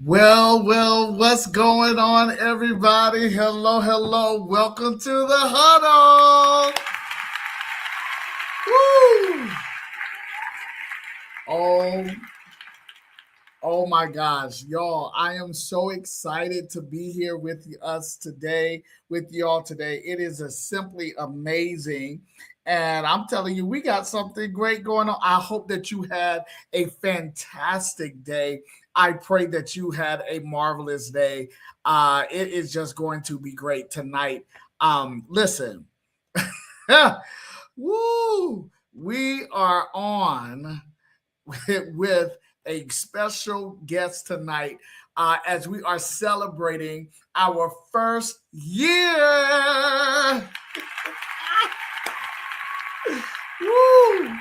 What's going on, everybody? Hello. Welcome to the Huddle. Woo! Oh, oh my gosh, y'all. I am so excited to be here with us today, with y'all today. It is simply amazing. And I'm telling you, we got something great going on. I hope that you had a fantastic day. I pray that you had a marvelous day. It is just going to be great tonight. Listen, woo, we are on with a special guest tonight as we are celebrating our first year. Woo!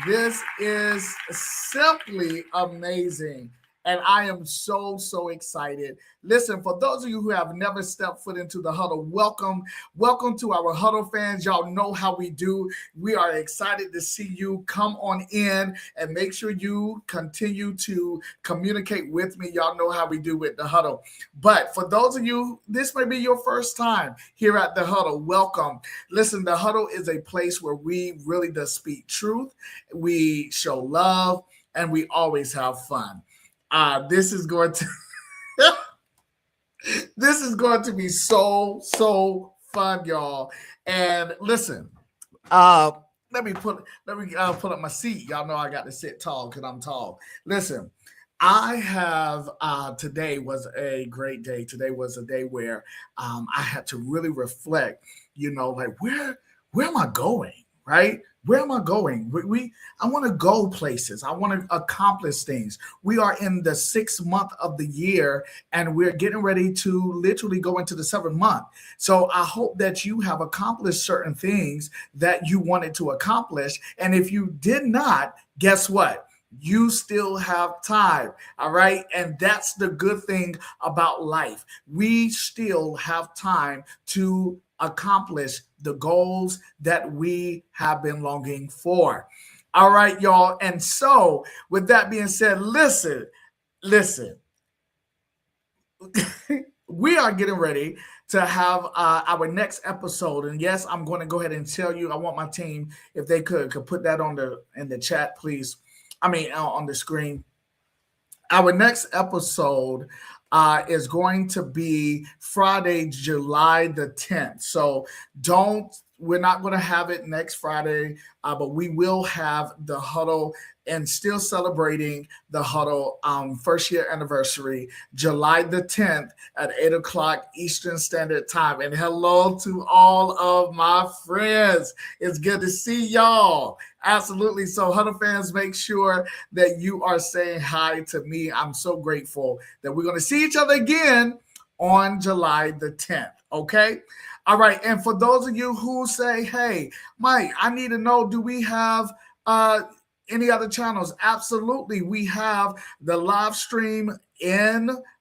This is simply amazing. And I am so excited. Listen, for those of you who have never stepped foot into the Huddle, welcome. Welcome to our Huddle fans. Y'all know how we do. We are excited to see you. Come on in and make sure you continue to communicate with me. Y'all know how we do with the Huddle. But for those of you, this may be your first time here at the Huddle. Welcome. Listen, the Huddle is a place where we really does speak truth. We show love and we always have fun. This is going to this is going to be so fun, y'all. And listen, uh, let me put up my seat. Y'all know I got to sit tall because I'm tall. Listen, I have today was a great day. Today was a day where I had to really reflect. Like where am I going? Right? Where am I going? I want to go places. I want to accomplish things. We are in the 6th month of the year, and we're getting ready to literally go into the 7th month. So I hope that you have accomplished certain things that you wanted to accomplish. And if you did not, guess what? You still have time. All right. And that's the good thing about life. We still have time to accomplish the goals that we have been longing for. All right, y'all. And so, with that being said, listen, we are getting ready to have our next episode. And yes, I'm going to go ahead and tell you, I want my team, if they could put that in the chat, please. On the screen. Our next episode is going to be Friday, July the 10th. So we're not going to have it next Friday, but we will have the Huddle and still celebrating the Huddle first year anniversary, July the 10th at 8 o'clock Eastern Standard Time. And hello to all of my friends. It's good to see y'all. Absolutely. So Huddle fans, make sure that you are saying hi to me. I'm so grateful that we're going to see each other again on July the 10th. Okay. All right. And for those of you who say, hey, Mike, I need to know, do we have any other channels? Absolutely. We have the live stream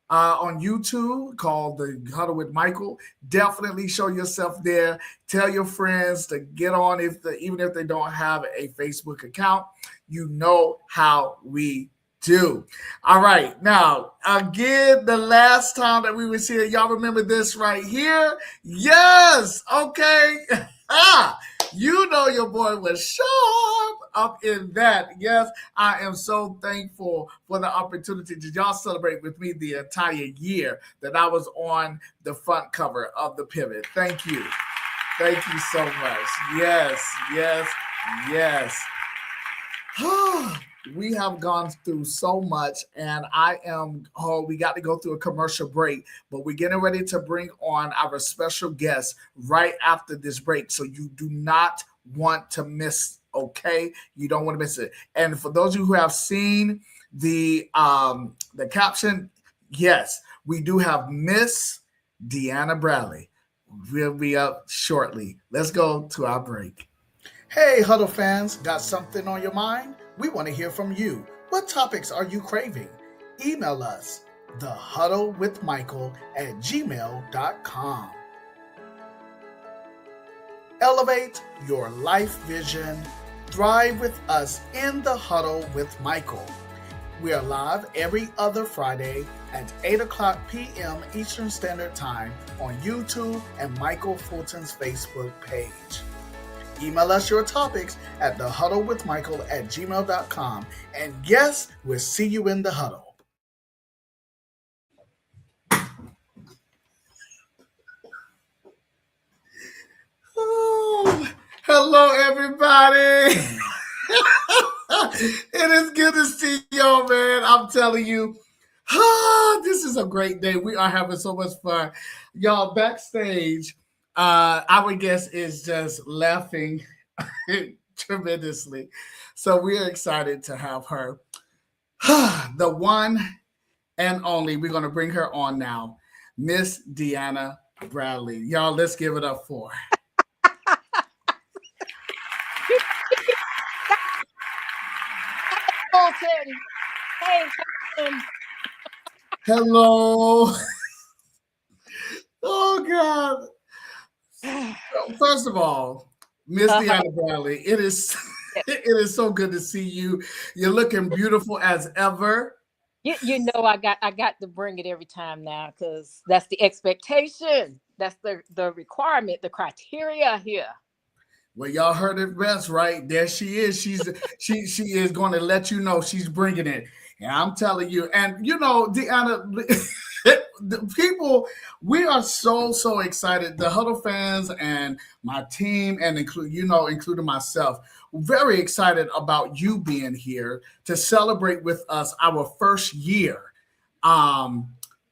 on YouTube called The Huddle with Michael. Definitely show yourself there. Tell your friends to get on even if they don't have a Facebook account. You know how we do. All right. Now, again, the last time that we was here, y'all remember this right here? Yes. Okay. You know your boy was sharp up in that. Yes, I am so thankful for the opportunity to y'all celebrate with me the entire year that I was on the front cover of the Pivot. Thank you. Thank you so much. Yes. We have gone through so much, and we got to go through a commercial break, but we're getting ready to bring on our special guest right after this break. So you do not want to miss, okay? You don't want to miss it. And for those of you who have seen the caption, yes, we do have Miss Deanna Bradley. We'll be up shortly. Let's go to our break. Hey, Huddle fans, got something on your mind? We want to hear from you. What topics are you craving? Email us, thehuddlewithmichael@gmail.com. Elevate your life vision. Thrive with us in the Huddle with Michael. We are live every other Friday at 8 o'clock p.m. Eastern Standard Time on YouTube and Michael Fulton's Facebook page. Email us your topics at thehuddlewithmichael@gmail.com. And yes, we'll see you in the huddle. Oh, hello, everybody. It is good to see y'all, man. I'm telling you, this is a great day. We are having so much fun. Y'all, backstage, our guest is just laughing tremendously. So we are excited to have her. The one and only, we're going to bring her on now, Miss Deanna Bradley. Y'all, let's give it up for her. Hey. Hello. Oh God. First of all, Miss Deanna Bradley, it is so good to see you. You're looking beautiful as ever. You know, I got to bring it every time now because that's the expectation. That's the requirement, the criteria here. Well, y'all heard it best, right? There she is. She is going to let you know she's bringing it. And I'm telling you, and you know, Deanna, the people, we are so excited. The Huddle fans and my team, and including myself, very excited about you being here to celebrate with us our first year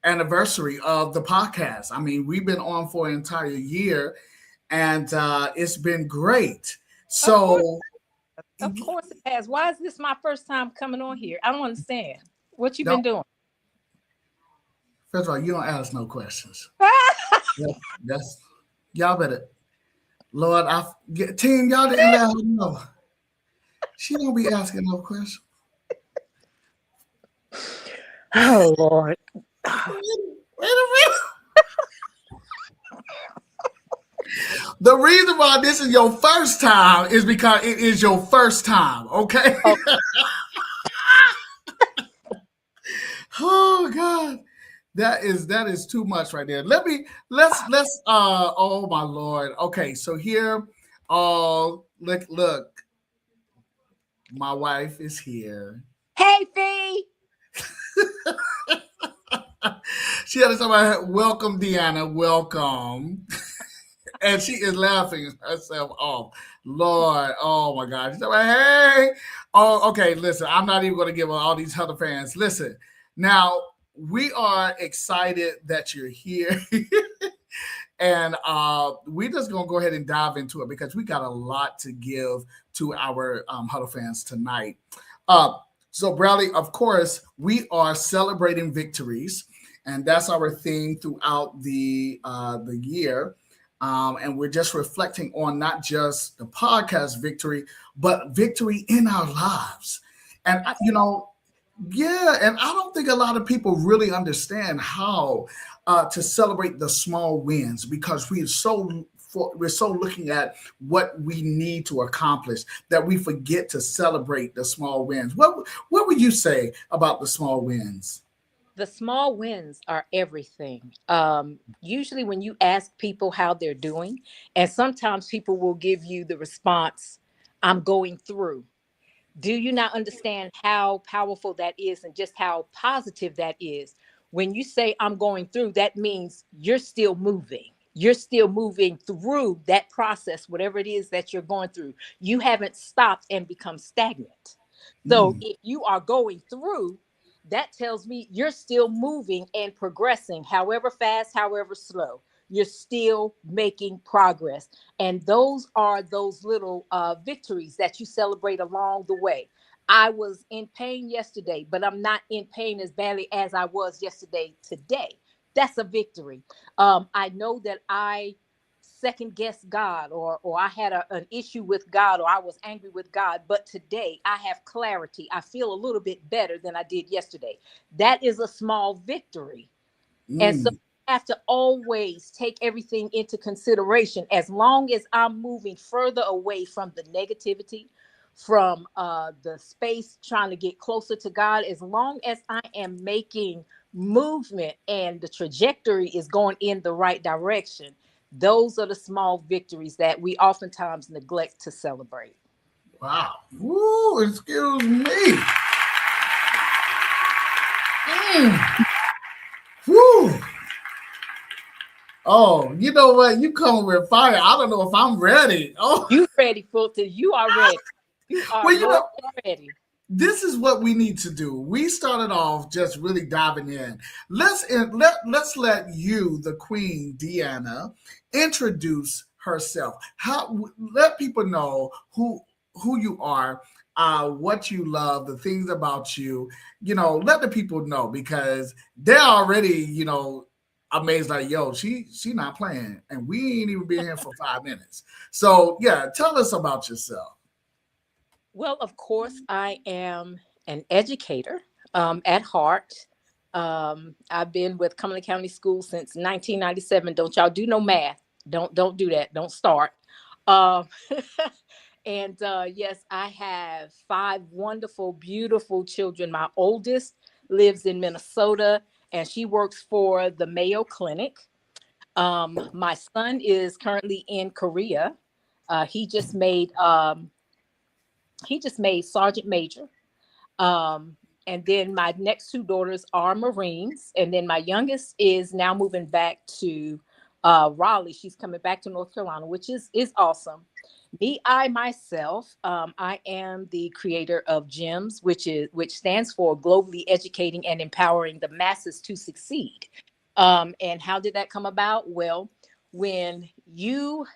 anniversary of the podcast. I mean, we've been on for an entire year. And it's been great. So, of course it has. Why is this my first time coming on here? I don't understand. What you been doing? First of all, you don't ask no questions. That's y'all better. Lord, team, y'all didn't let her know. She don't be asking no questions. Oh Lord. Wait a minute. The reason why this is your first time is because it is your first time, okay? Oh God. That is too much right there. Let's oh my Lord. Okay, so here look. My wife is here. Hey Fee. She had to say, welcome, Deanna, welcome. And she is laughing herself off. Lord, oh my God. She's like, hey. Oh, okay, listen, I'm not even going to give all these other fans. Listen, now we are excited that you're here. And we're just going to go ahead and dive into it because we got a lot to give to our Huddle fans tonight. So, Bradley, of course, we are celebrating victories, and that's our theme throughout the year. And we're just reflecting on not just the podcast victory, but victory in our lives. And, you know, yeah, and I don't think a lot of people really understand how to celebrate the small wins because we're so looking at what we need to accomplish that we forget to celebrate the small wins. What would you say about the small wins? The small wins are everything. Usually when you ask people how they're doing, and sometimes people will give you the response, I'm going through. Do you not understand how powerful that is and just how positive that is? When you say I'm going through, that means you're still moving. You're still moving through that process, whatever it is that you're going through. You haven't stopped and become stagnant. So if you are going through, that tells me you're still moving and progressing, however fast, however slow. You're still making progress. And those are those little victories that you celebrate along the way. I was in pain yesterday, but I'm not in pain as badly as I was yesterday today. That's a victory. I know that I second guessed God or I had an issue with God or I was angry with God, but today I have clarity. I feel a little bit better than I did yesterday. That is a small victory. And so I have to always take everything into consideration. As long as I'm moving further away from the negativity, from the space trying to get closer to God, as long as I am making movement and the trajectory is going in the right direction, those are the small victories that we oftentimes neglect to celebrate. Wow. Woo, excuse me. Mm. Woo. Oh, you know what? You coming with fire. I don't know if I'm ready. Oh, You ready, Fulton? You are ready. You are well, more than ready. this is what we need to do. We started off just really diving in. Let's let you, the Queen Deanna, introduce herself. How let people know who you are, what you love, the things about you. Let the people know because they're already amazed. Like, yo, she not playing, and we ain't even been here for 5 minutes. So yeah, tell us about yourself. Well, of course, I am an educator at heart. I've been with Cumberland County Schools since 1997. Don't y'all do no math? Don't do that. Don't start. Um, and yes, I have five wonderful, beautiful children. My oldest lives in Minnesota, and she works for the Mayo Clinic. My son is currently in Korea. He just made sergeant major. Um, and then my next two daughters are Marines. And then my youngest is now moving back to Raleigh. She's coming back to North Carolina, which is awesome. I myself, I am the creator of GEMS, which stands for Globally Educating and Empowering the Masses to Succeed. And how did that come about? Well, when you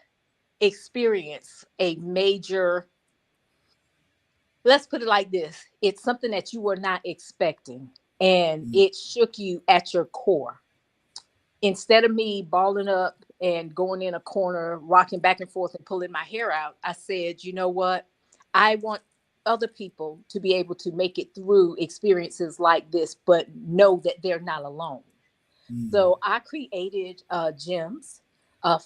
experience a major, let's put it like this, it's something that you were not expecting and it shook you at your core. Instead of me balling up and going in a corner, rocking back and forth and pulling my hair out, I said, you know what? I want other people to be able to make it through experiences like this, but know that they're not alone. So I created GEMS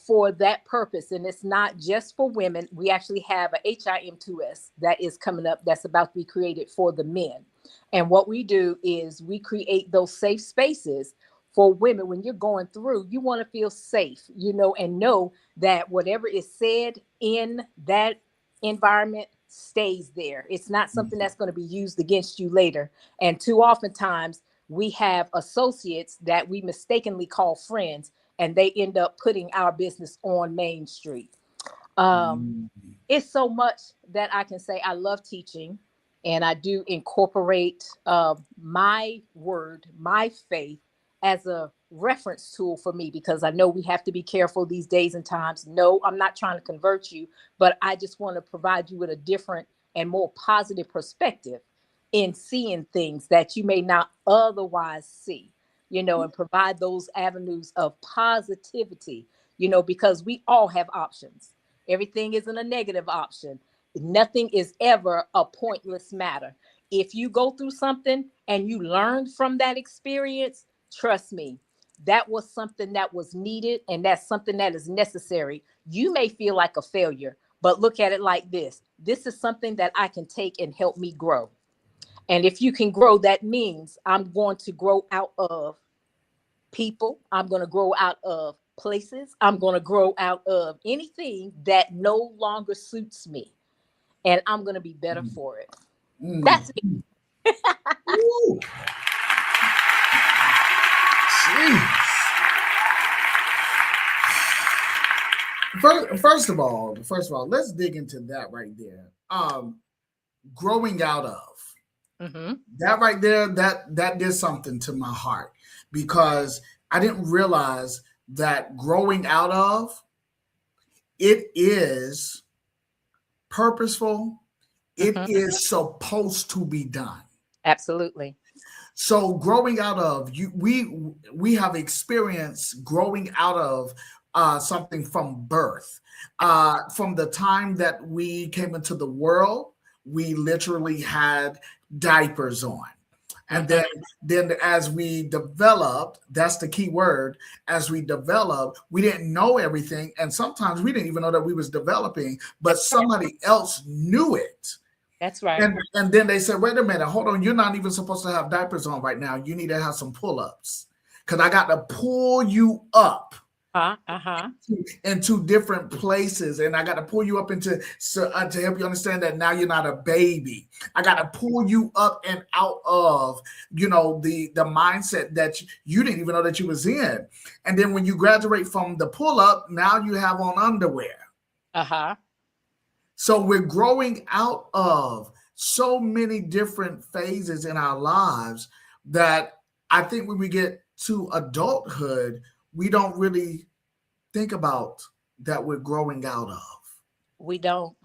for that purpose. And it's not just for women. We actually have a HIM2S that is coming up that's about to be created for the men. And what we do is we create those safe spaces for women. When you're going through, you want to feel safe, and know that whatever is said in that environment stays there. It's not something that's going to be used against you later. And too often times we have associates that we mistakenly call friends, and they end up putting our business on Main Street. Um, it's so much that I can say. I love teaching, and I do incorporate my word, my faith, as a reference tool for me, because I know we have to be careful these days and times. No, I'm not trying to convert you, but I just want to provide you with a different and more positive perspective in seeing things that you may not otherwise see, and provide those avenues of positivity, because we all have options. Everything isn't a negative option. Nothing is ever a pointless matter. If you go through something and you learn from that experience, trust me, that was something that was needed, and that's something that is necessary. You may feel like a failure, but look at it like this. This is something that I can take and help me grow. And if you can grow, that means I'm going to grow out of people. I'm going to grow out of places. I'm going to grow out of anything that no longer suits me. And I'm going to be better for it. That's me. Ooh, jeez. First of all, let's dig into that right there. Growing out of that right there, that did something to my heart because I didn't realize that growing out of it is purposeful. It is supposed to be done. Absolutely. So growing out of you, we have experienced growing out of something from birth. From the time that we came into the world, we literally had diapers on. And then as we developed, that's the key word, as we developed, we didn't know everything. And sometimes we didn't even know that we was developing, but somebody else knew it. That's right. And then they said, wait a minute, hold on, you're not even supposed to have diapers on right now. You need to have some pull-ups. Because I got to pull you up Uh-huh. into different places, and I got to pull you up into to help you understand that now you're not a baby. I got to pull you up and out of the mindset that you didn't even know that you was in. And then when you graduate from the pull up, now you have on underwear. Uh-huh. So we're growing out of so many different phases in our lives that I think when we get to adulthood, we don't really think about that we're growing out of. We don't.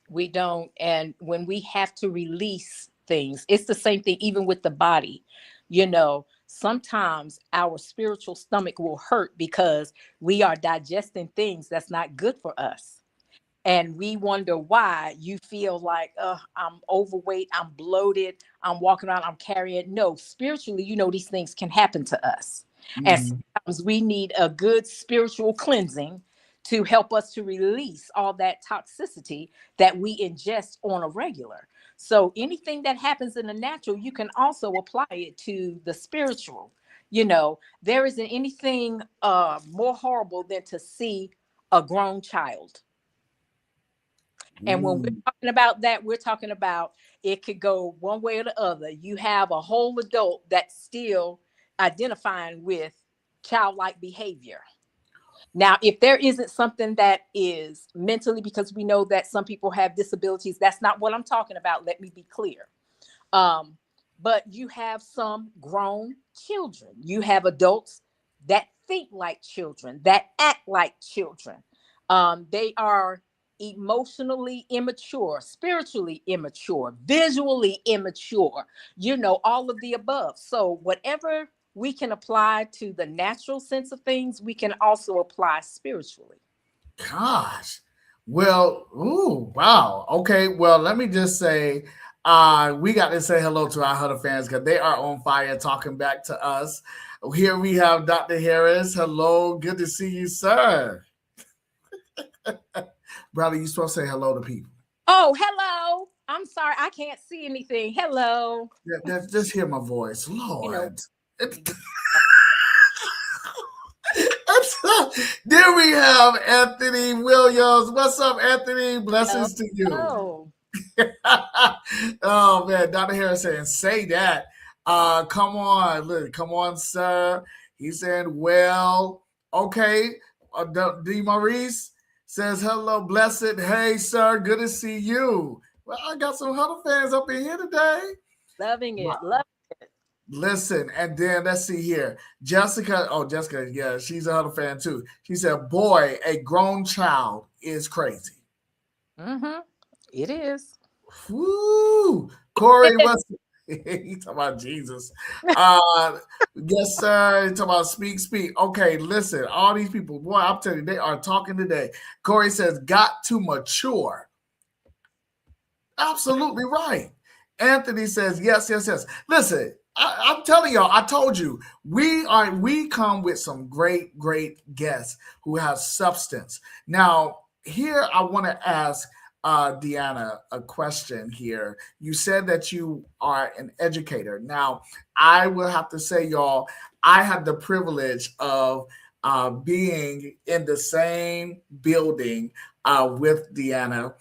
We don't. And when we have to release things, it's the same thing even with the body. Sometimes our spiritual stomach will hurt because we are digesting things that's not good for us. And we wonder why you feel like, I'm overweight, I'm bloated, I'm walking around, I'm carrying. No, spiritually, these things can happen to us. And Mhm. sometimes we need a good spiritual cleansing to help us to release all that toxicity that we ingest on a regular. So anything that happens in the natural, you can also apply it to the spiritual. There isn't anything more horrible than to see a grown child. And when we're Ooh. talking about that, we're talking about it could go one way or the other. You have a whole adult that's still identifying with childlike behavior. Now, if there isn't something that is mentally, because we know that some people have disabilities, that's not what I'm talking about. Let me be clear. Um, but you have some grown children. You have adults that think like children, that act like children. They are emotionally immature, spiritually immature, visually immature, all of the above. So, whatever we can apply to the natural sense of things, we can also apply spiritually. Gosh. Well, ooh, wow. Okay, well, let me just say, we got to say hello to our Huddle fans because they are on fire talking back to us. Here we have Dr. Harris. Hello, good to see you, sir. Brother, you supposed to say hello to people. Oh, hello. I'm sorry, I can't see anything. Hello. Just hear my voice. You know, Lord. you do. There we have Anthony Williams. What's up, Anthony? Hello. Blessings to you. Oh, Oh man, Dr. Harris saying, say that. Come on, look, come on, sir. He's saying, well, okay. D. Maurice says, hello, blessed. Hey, sir, good to see you. Well, I got some Huddle fans up in here today. loving it. Love. Listen, and then let's see here. Jessica, oh, Jessica, yeah, she's a Huddle fan too. She said, boy, a grown child is crazy. Mm-hmm. It is. Woo! Corey, what's he talking about Jesus? Uh yes, sir. He talking about speak. Okay, listen, all these people, boy, I'm telling you, they are talking today. Corey says, got to mature. Absolutely right. Anthony says, yes. Listen, I'm telling y'all, I told you, we come with some great guests who have substance. Now, here I want to ask Deanna a question here. You said that you are an educator. Now, I will have to say, y'all, I had the privilege of being in the same building with Deanna.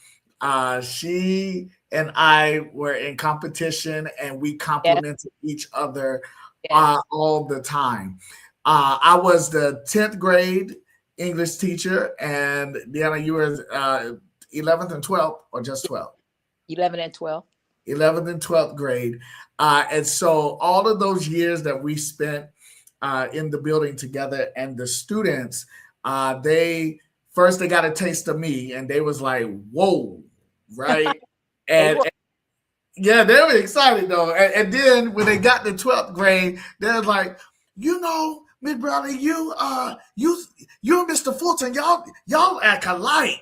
She and I were in competition and we Yes. complimented each other Yes. all the time. I was the 10th grade English teacher, and Deanna, you were 11th and 12th, or just 12th? 11 and 12. 11th and 12th grade. And so all of those years that we spent in the building together, and the students, they first they got a taste of me and they was like, whoa, right? They And were. yeah, they were excited though. And then when they got to 12th grade, they're like, Miss Brownie, you and Mr. Fulton, y'all act alike.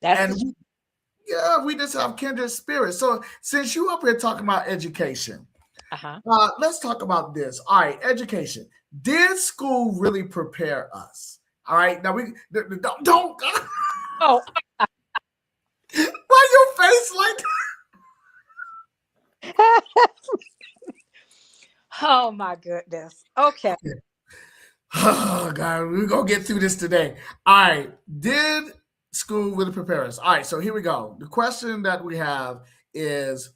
That's And the. yeah, we just have kindred spirits. So since you up here talking about education, Uh-huh. let's talk about this. All right, education. Did school really prepare us? All right, now we don't Oh, why your face like that? Oh my goodness. Okay. Oh God, we're gonna get through this today. All right. Did school really prepare us? All right, so here we go. The question that we have is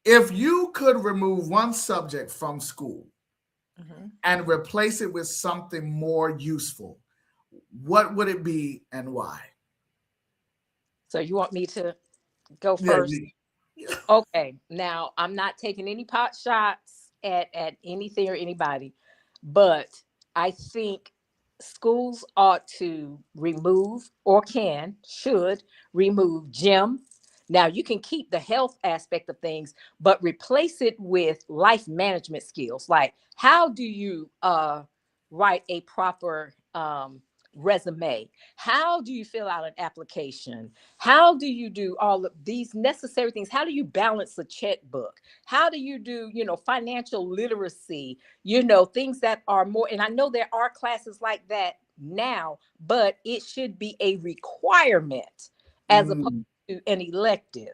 if you could remove one subject from school Mhm. and replace it with something more useful, what would it be and why? So you want me to go Yeah, first? Okay. Now I'm not taking any pot shots at anything or anybody, but I think schools ought to remove or should remove gym. Now you can keep the health aspect of things, but replace it with life management skills. Like how do you write a proper resume? How do you fill out an application? How do you do all of these necessary things? How do you balance a checkbook? How do you do, financial literacy, things that are more, and I know there are classes like that now, but it should be a requirement as opposed Mm-hmm. to an elective.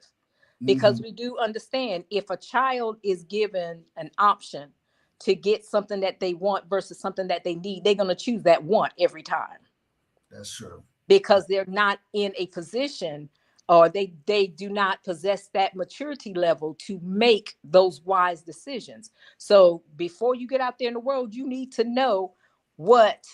Because Mm-hmm. we do understand if a child is given an option to get something that they want versus something that they need, they're going to choose that want every time That's true. because they're not in a position or they do not possess that maturity level to make those wise decisions. So before you get out there in the world, you need to know what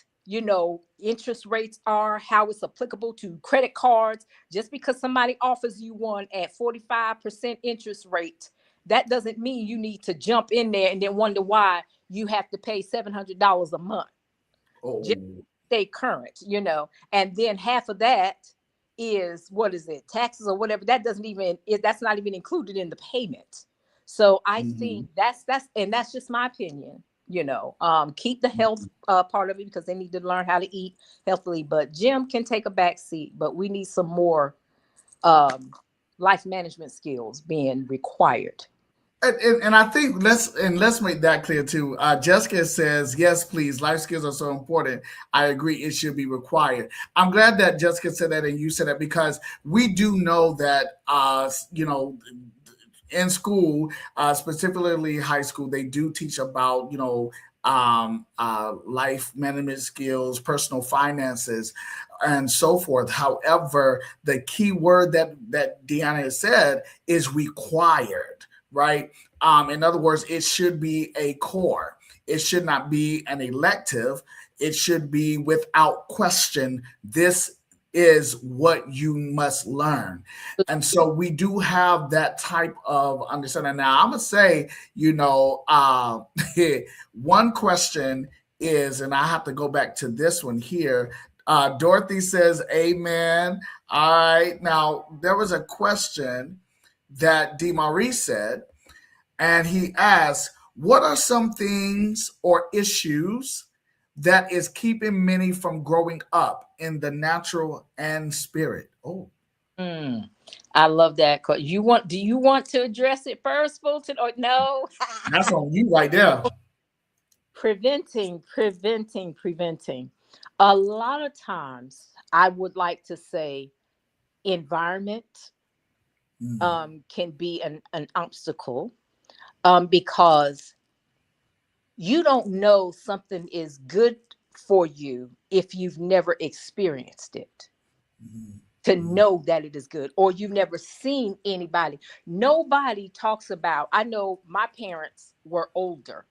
interest rates are, how it's applicable to credit cards. Just because somebody offers you one at 45% interest rate, that doesn't mean you need to jump in there and then wonder why you have to pay $700 a month. Oh. Stay current, and then half of that is what is it, taxes or whatever. That doesn't even that's not even included in the payment. So I Mm-hmm. think that's just my opinion. Keep the health part of it because they need to learn how to eat healthily. But gym can take a back seat. But we need some more um, life management skills being required. And I think let's make that clear too. Jessica says yes, please. Life skills are so important. I agree, it should be required. I'm glad that Jessica said that and you said that because we do know that in school, specifically high school, they do teach about life management skills, personal finances, and so forth. However, the key word that Deanna has said is required, right? In other words, it should be a core. It should not be an elective. It should be without question. This is what you must learn. And so we do have that type of understanding. Now, I'm going to say, one question is, and I have to go back to this one here. Dorothy says, Amen. All right. Now, there was a question that DeMarie said, and he asked, what are some things or issues that is keeping many from growing up in the natural and spirit? Oh, Mm, I love that. Do you want to address it first, Fulton, or no? that's on you right there. Preventing. A lot of times, I would like to say environment Mm, can be an obstacle because you don't know something is good for you if you've never experienced it mm, to mm, know that it is good, or you've never seen anybody. Nobody talks about, I know my parents were older.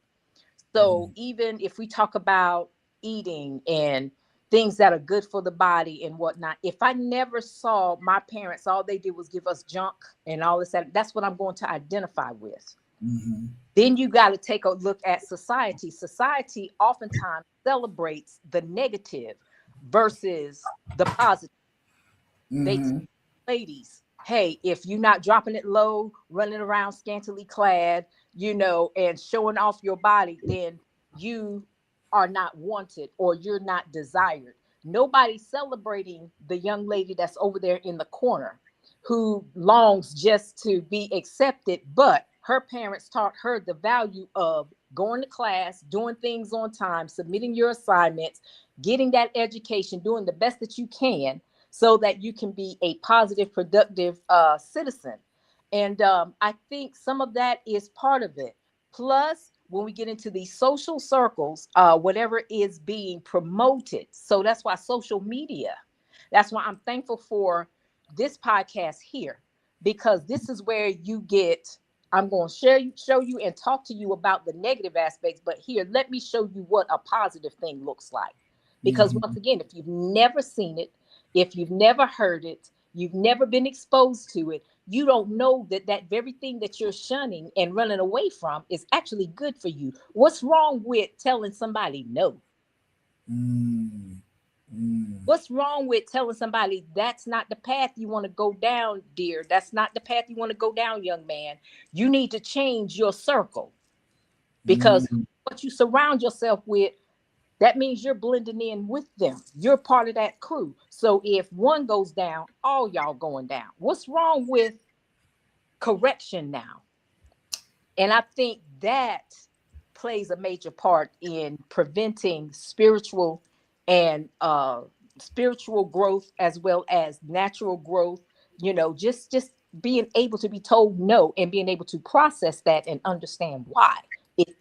So mm, even if we talk about eating and things that are good for the body and whatnot, if I never saw my parents, all they did was give us junk and all this, that's what I'm going to identify with. mm, Then you got to take a look at society. Society oftentimes celebrates the negative versus the positive. They tell mm, ladies, hey, if you're not dropping it low, running around scantily clad, and showing off your body, then you are not wanted or you're not desired. Nobody's celebrating the young lady that's over there in the corner who longs just to be accepted, but her parents taught her the value of going to class, doing things on time, submitting your assignments, getting that education, doing the best that you can so that you can be a positive, productive citizen. And I think some of that is part of it. Plus, when we get into these social circles, whatever is being promoted. So that's why social media, that's why I'm thankful for this podcast here, because this is where you get, I'm going to show you and talk to you about the negative aspects, but here, let me show you what a positive thing looks like. Because once Mhm. again, if you've never seen it, if you've never heard it, you've never been exposed to it, you don't know that that very thing that you're shunning and running away from is actually good for you. What's wrong with telling somebody no? Mm. Mm. What's wrong with telling somebody that's not the path you want to go down, dear? That's not the path you want to go down, young man. You need to change your circle, because Mm. what you surround yourself with, that means you're blending in with them. You're part of that crew. So if one goes down, all y'all going down. What's wrong with correction now? And I think that plays a major part in preventing and spiritual growth as well as natural growth. Just being able to be told no and being able to process that and understand why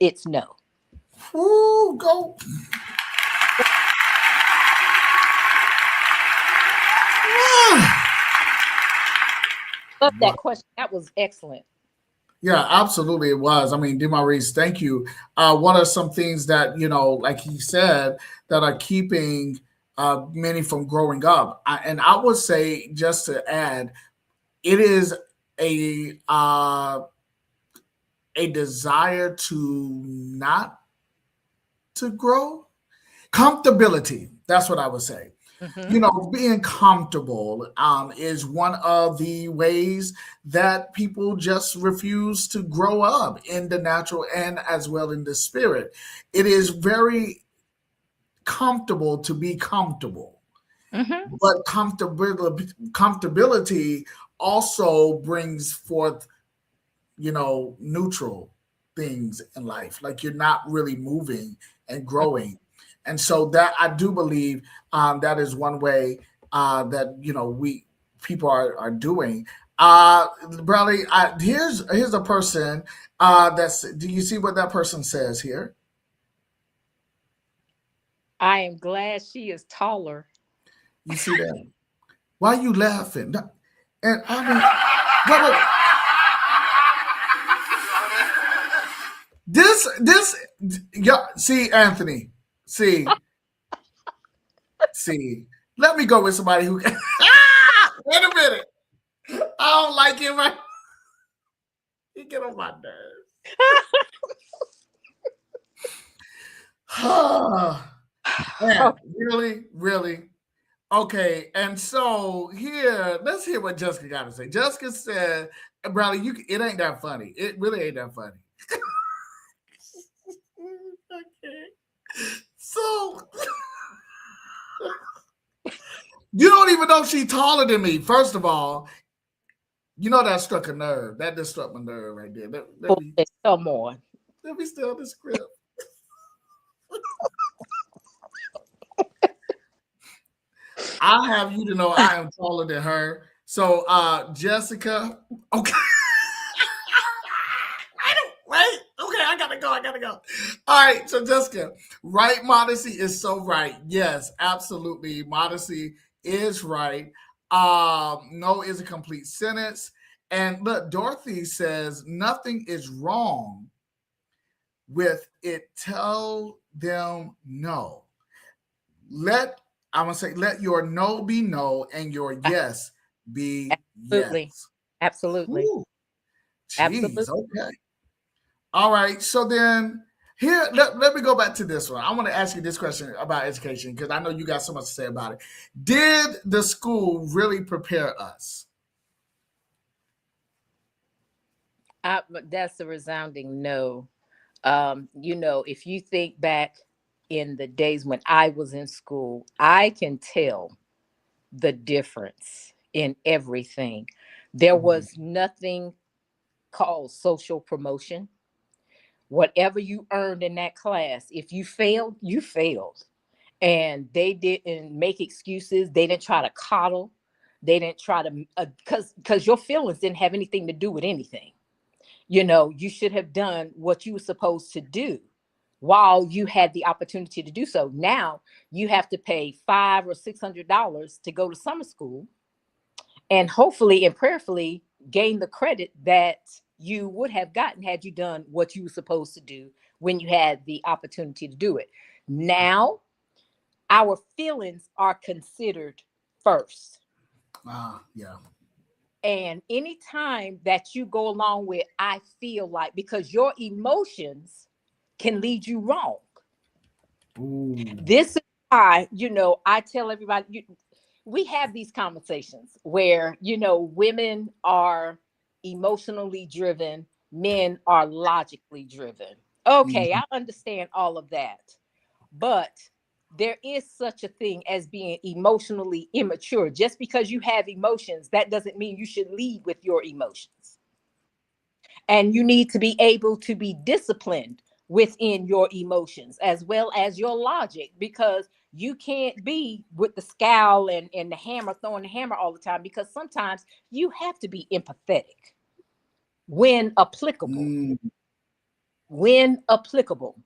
it's no. Ooh, go. Love Wow. that question. That was excellent. Yeah, absolutely, it was. I mean, Demaris, thank you. What are some things that like he said, that are keeping many from growing up? And I would say, just to add, it is a uh, a desire to not to grow, comfortability. That's what I would say. Hmm. Being comfortable is one of the ways that people just refuse to grow up in the natural and as well in the spirit. It is very comfortable to be comfortable, Hmm. but comfortability also brings forth neutral things in life. Like, you're not really moving and growing. And so that, I do believe, that is one way that we people are doing. Bradley, here's a person that's. Do you see what that person says here? I am glad she is taller. You see that? Why are you laughing? And I mean, but this, yeah. See, Anthony. See, see. Let me go with somebody who. Wait a minute. I don't like him. Right? He get on my nerves. Man, really, really. Okay, and so here, let's hear what Jessica got to say. Jessica said, "Bradley, it ain't that funny. It really ain't that funny." Okay. So you don't even know she's taller than me. First of all, that struck a nerve. That just struck my nerve right there. Come on. Let me still the script. I have you to know I am taller than her. So, Jessica, okay. I don't wait. Okay, I gotta go. I gotta go. All right, so Jessica, right? Modesty is so right. Yes, absolutely. Modesty is right. No is a complete sentence. And look, Dorothy says nothing is wrong with it. Tell them no. Let I'm gonna say, let your no be no and your yes be Absolutely. yes. Absolutely. Whew, Absolutely. jeez. Okay. All right. So then here, let me go back to this one. I want to ask you this question about education, because I know you got so much to say about it. Did the school really prepare us? That's a resounding no. If you think back in the days when I was in school, I can tell the difference in everything. There Mhm. was nothing called social promotion. Whatever you earned in that class, if you failed, you failed. And they didn't make excuses. They didn't try to coddle. They didn't try to, because your feelings didn't have anything to do with anything. You know, you should have done what you were supposed to do while you had the opportunity to do so. Now you have to pay $500 or $600 to go to summer school, and hopefully and prayerfully gain the credit that you would have gotten had you done what you were supposed to do when you had the opportunity to do it. Now our feelings are considered first. Yeah. And anytime that you go along with, I feel like, because your emotions can lead you wrong. Ooh. This is why, I tell everybody, we have these conversations where, women are emotionally driven, men are logically driven. Okay, I understand all of that. But there is such a thing as being emotionally immature. Just because you have emotions, that doesn't mean you should lead with your emotions. And you need to be able to be disciplined within your emotions as well as your logic, because you can't be with the scowl and the hammer, throwing the hammer all the time, because sometimes you have to be empathetic when applicable. Mm. When applicable.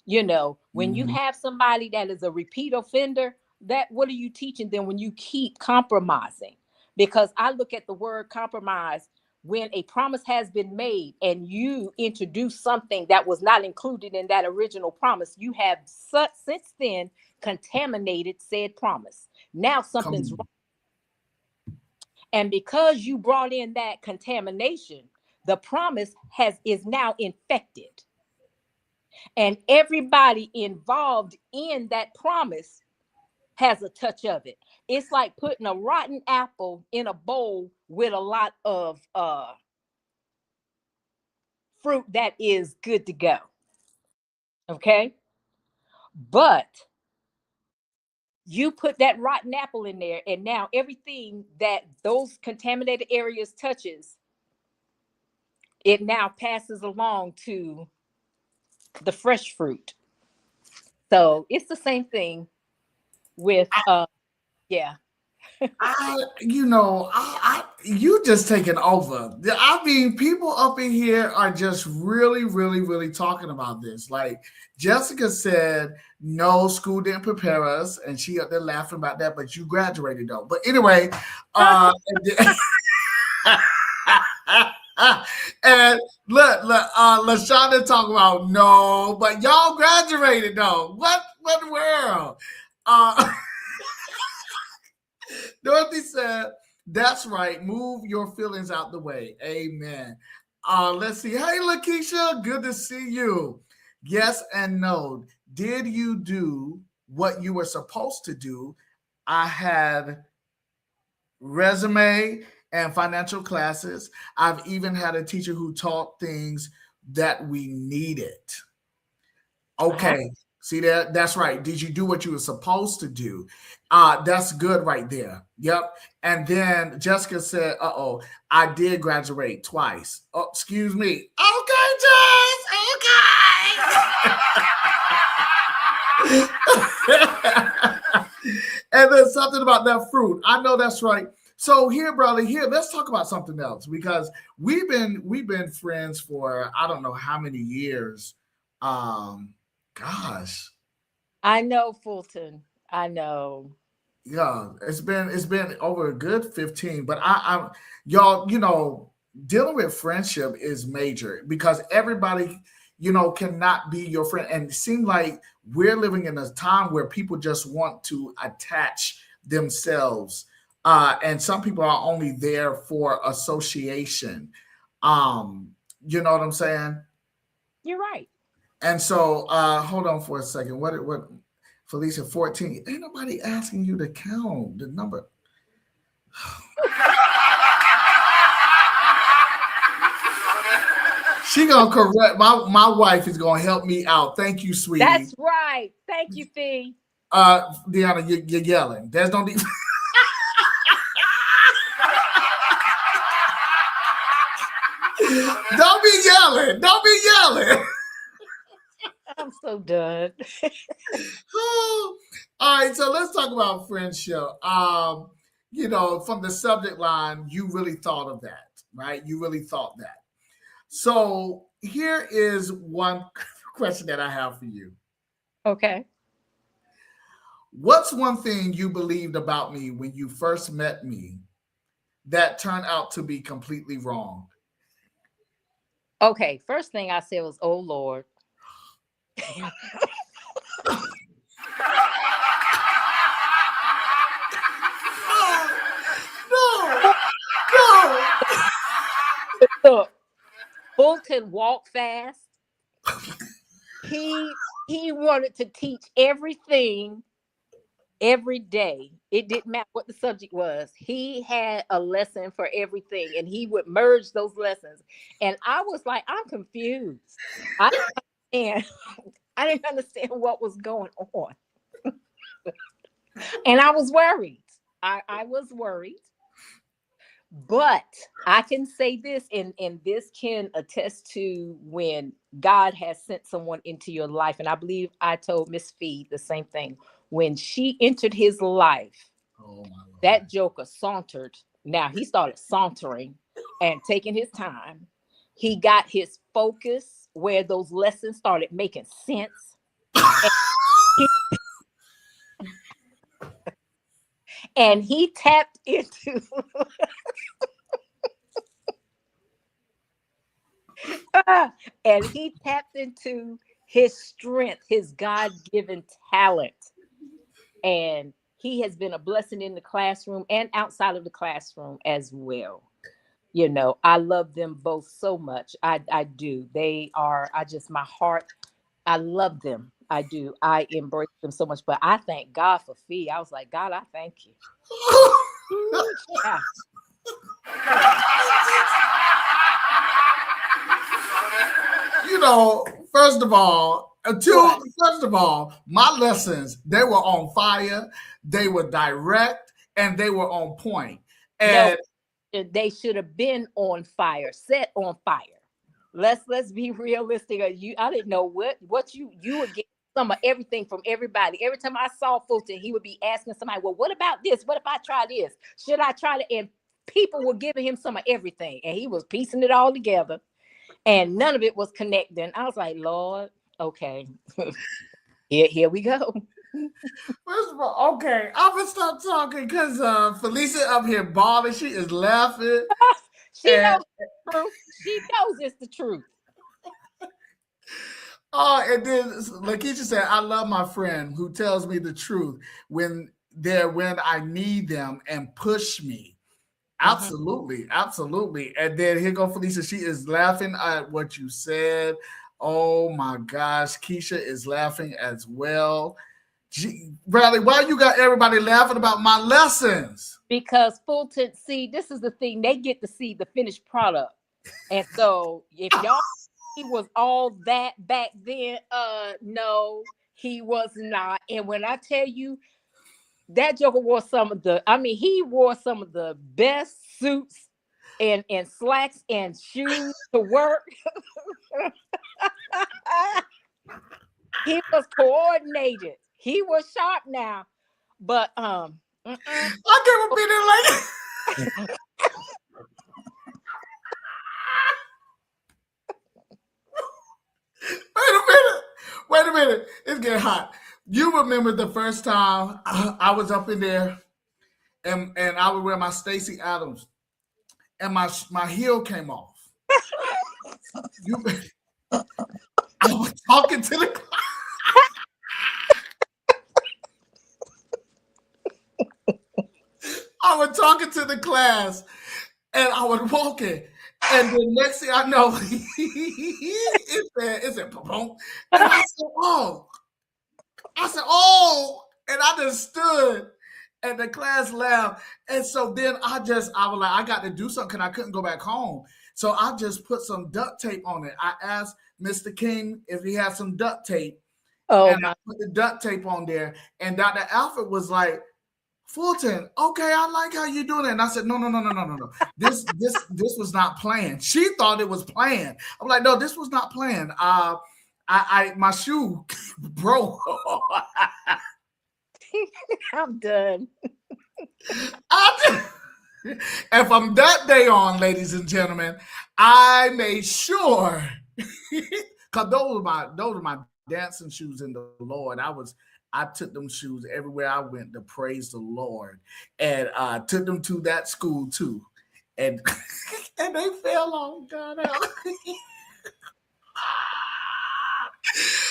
When you Mhm. have somebody that is a repeat offender, that what are you teaching them when you keep compromising? Because I look at the word compromise, when a promise has been made and you introduce something that was not included in that original promise, you have since then contaminated said promise. Now Come something's on. wrong. And because you brought in that contamination, the promise is now infected. And everybody involved in that promise has a touch of it. It's like putting a rotten apple in a bowl with a lot of fruit that is good to go. Okay. But you put that rotten apple in there, and now everything that those contaminated areas touches, it now passes along to the fresh fruit. So it's the same thing with yeah. You just taking over. I mean, people up in here are just really, really, really talking about this. Like Jessica said, no, school didn't prepare us, and she up there laughing about that. But you graduated though. But anyway, and look, Lashonda talk about no, but y'all graduated though. What the world? Uh, Dorothy said, that's right. Move your feelings out the way. Amen. Let's see. Hey, Lakeisha, good to see you. Yes and no. Did you do what you were supposed to do? I had resume and financial classes. I've even had a teacher who taught things that we needed. Okay. See that? That's right. Did you do what you were supposed to do? That's good right there. Yep. And then Jessica said, "Uh-oh, I did graduate twice." Oh, excuse me. Okay, Jess. Okay. And then something about that fruit. I know that's right. So here, brother, here, let's talk about something else, because we've been friends for I don't know how many years. Um, Gosh, I know, Fulton. I know. yeah, it's been over a good 15. But I'm y'all, dealing with friendship is major, because everybody, cannot be your friend. And it seems like we're living in a time where people just want to attach themselves. And some people are only there for association. Um, you know what I'm saying? You're right. And so, hold on for a second. What Felicia 14? Ain't nobody asking you to count the number. She gonna correct my wife is gonna help me out. Thank you, sweetie. That's right. Thank you, Fee. Deanna, you're yelling. There's no need. Don't be yelling. Don't be yelling. I'm so done. All right, so let's talk about friendship. from the subject line, you really thought of that, right? You really thought that. So here is one question that I have for you. Okay. What's one thing you believed about me when you first met me that turned out to be completely wrong? Okay. First thing I said was, "Oh Lord." No, no, Look, Fulton walked fast. He wanted to teach everything every day. It didn't matter what the subject was. He had a lesson for everything, and he would merge those lessons. And I was like, I'm confused. I didn't understand. I didn't understand what was going on, and I was worried. I was worried. But I can say this, and this can attest to when God has sent someone into your life. And I believe I told Miss Fee the same thing. When she entered his life, oh my Lord. that joker sauntered. Now he started sauntering and taking his time. He got his focus where those lessons started making sense. And he, and he tapped into and he tapped into his strength, his God-given talent. And he has been a blessing in the classroom and outside of the classroom as well. I love them both so much. I do. They are, I just, my heart, I love them. I do. I embrace them so much. But I thank God for Fee. I was like, God, I thank you. Ooh, yeah. First of all, What? my lessons, they were on fire, they were direct, and they were on point. No, And they should have been on fire, set on fire. Let's be realistic. I didn't know what you would get some of everything from everybody. Every time I saw Fulton, he would be asking somebody, "Well, what about this? What if I try this? Should I try to?" And people were giving him some of everything, and he was piecing it all together, and none of it was connecting. I was like, Lord, okay, here we go. first of all, okay, I'm gonna stop talking because Felicia up here bawling. She is laughing. She And knows the truth. She knows it's the truth. and then Lakeisha said, I love my friend who tells me the truth when I need them and push me. Mhm. Absolutely, absolutely. And then here go Felicia. She is laughing at what you said. Oh my gosh, Keisha is laughing as well. Bradley, why you got everybody laughing about my lessons? Because Fulton, see, this is the thing, they get to see the finished product. And so if y'all he was all that back then, no, he was not. And when I tell you that Joker wore some of the, I mean, he wore some of the best suits and slacks and shoes to work. He was coordinated. He was sharp now. But I can't repeat it like wait a minute. Wait a minute. It's getting hot. You remember the first time I was up in there and I would wear my Stacy Adams and my heel came off. You I was talking to the I was talking to the class and I was walking. And the next thing I know, it said, boom. And I said, oh, and I just stood and the class laughed. And so then I was like, I got to do something because I couldn't go back home. So I just put some duct tape on it. I asked Mr. King if he had some duct tape oh and I my. put the duct tape on there. And Dr. Alfred was like, Fulton, okay, I like how you're doing it. And I said, no. This was not planned. She thought it was planned. I'm like, no, this was not planned. My shoe broke. I'm done. I, and from that day on, ladies and gentlemen, I made sure because those were my dancing shoes in the Lord. I took them shoes everywhere I went to praise the Lord, and took them to that school too, and and they fell on God.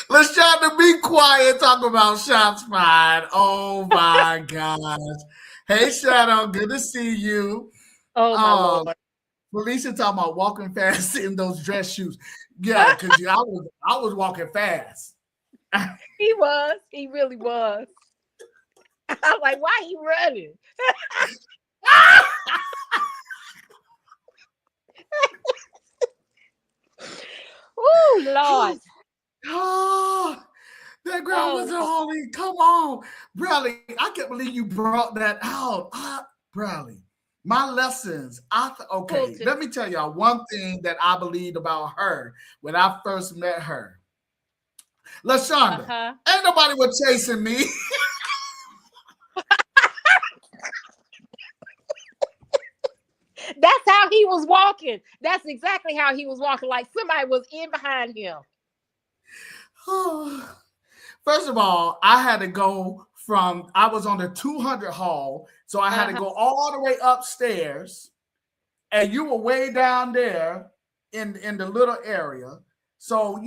Let's try to be quiet. Talk about shots fired. Oh my gosh! Hey Shadow, good to see you. Oh my Um, Lord. Felicia talking about walking fast in those dress shoes. Yeah, because I was walking fast. He was. He really was. I'm like, why he running? Oh Lord. Oh, that girl was Oh a Lord. holy. Come on, Bradley. I can't believe you brought that out. Bradley, my lessons. Okay, Fulton. let me tell y'all one thing that I believed about her when I first met her. LaShonda, Uh-huh. ain't nobody was chasing me. That's how he was walking. That's exactly how he was walking. Like somebody was in behind him. First of all, I had to go from I was on the 200 hall, so I had to Uh-huh. go all the way upstairs, and you were way down there in the little area. So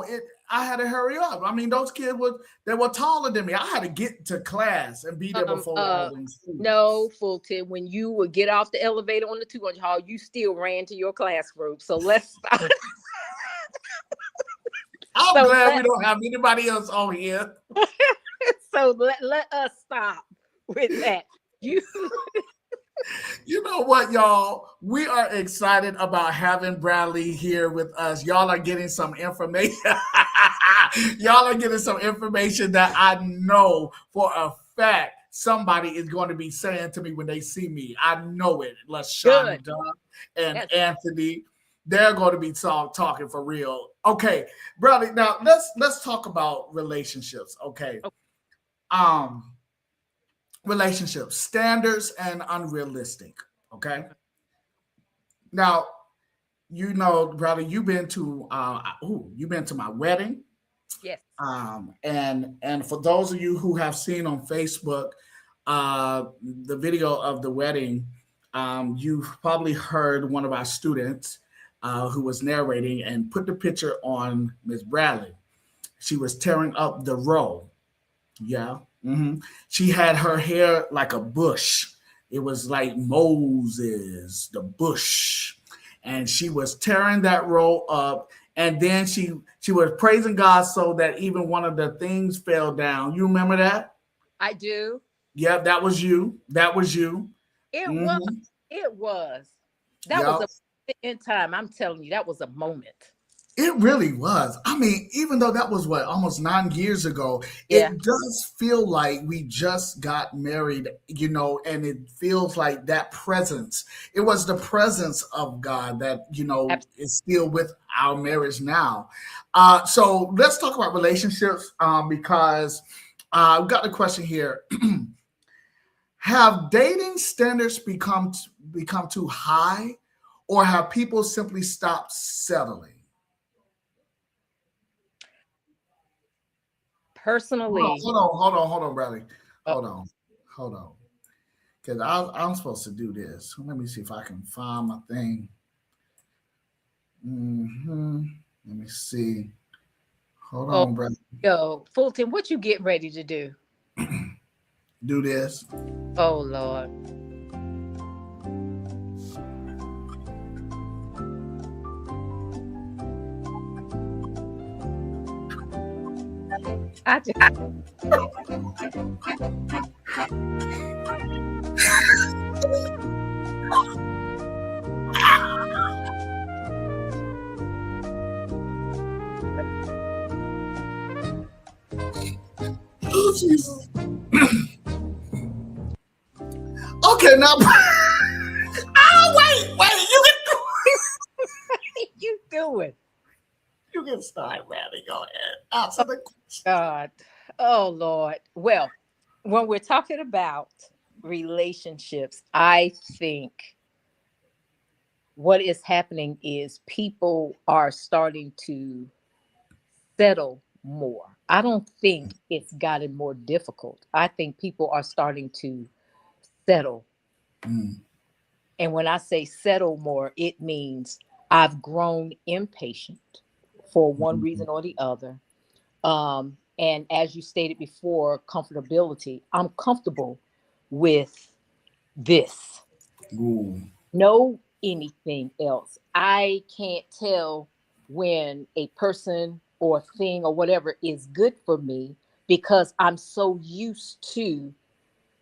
it. I had to hurry up. I mean, those kids were taller than me. I had to get to class and be there Um, before all uh, them no, students. Fulton, when you would get off the elevator on the 200 hall, you still ran to your classroom. So let's stop. I'm So glad we let don't have anybody else on here. let us stop with that. You You know what, y'all? We are excited about having Bradley here with us. Y'all are getting some information. Y'all are getting some information that I know for a fact somebody is going to be saying to me when they see me. I know it. good. LaShonda and That's Anthony, they're going to be talking for real. Okay, Bradley. Now let's talk about relationships. Okay. okay. Um, relationships, standards and unrealistic. Okay. Now, brother, you've been to my wedding. Yes. And for those of you who have seen on Facebook the video of the wedding, you've probably heard one of our students who was narrating and put the picture on Miss Bradley. She was tearing up the row. Yeah. She had her hair like a bush. It was like Moses, the bush. And she was tearing that roll up. And then she was praising God so that even one of the things fell down. You remember that? I do. Yeah, that was you. That was you. It was. Mm-hmm. It was. That was Yep. a in time. I'm telling you, that was a moment. It really was. I mean, even though that was what almost 9 years ago, Yeah. it does feel like we just got married, and it feels like that presence. It was the presence of God that is still with our marriage now. So let's talk about relationships because I've got a question here. Have dating standards become too high, or have people simply stopped settling? Personally, Hold on, Bradley. uh, Hold on. Because I'm supposed to do this. Let me see if I can find my thing. Let me see. Hold oh, on, Bradley. yo, Fulton, what you getting ready to do? Do this. Oh Lord. I just Oh, Jesus. Okay, now. Oh, wait. you doing? You can start, Bradley. Go ahead. Answer Oh the question. God. Oh Lord. Well, when we're talking about relationships, I think what is happening is people are starting to settle more. I don't think it's gotten more difficult. I think people are starting to settle. Mm. And when I say settle more, it means I've grown impatient for one reason or the other. And as you stated before, comfortability. I'm comfortable with this. Ooh. Know anything else. I can't tell when a person or thing or whatever is good for me because I'm so used to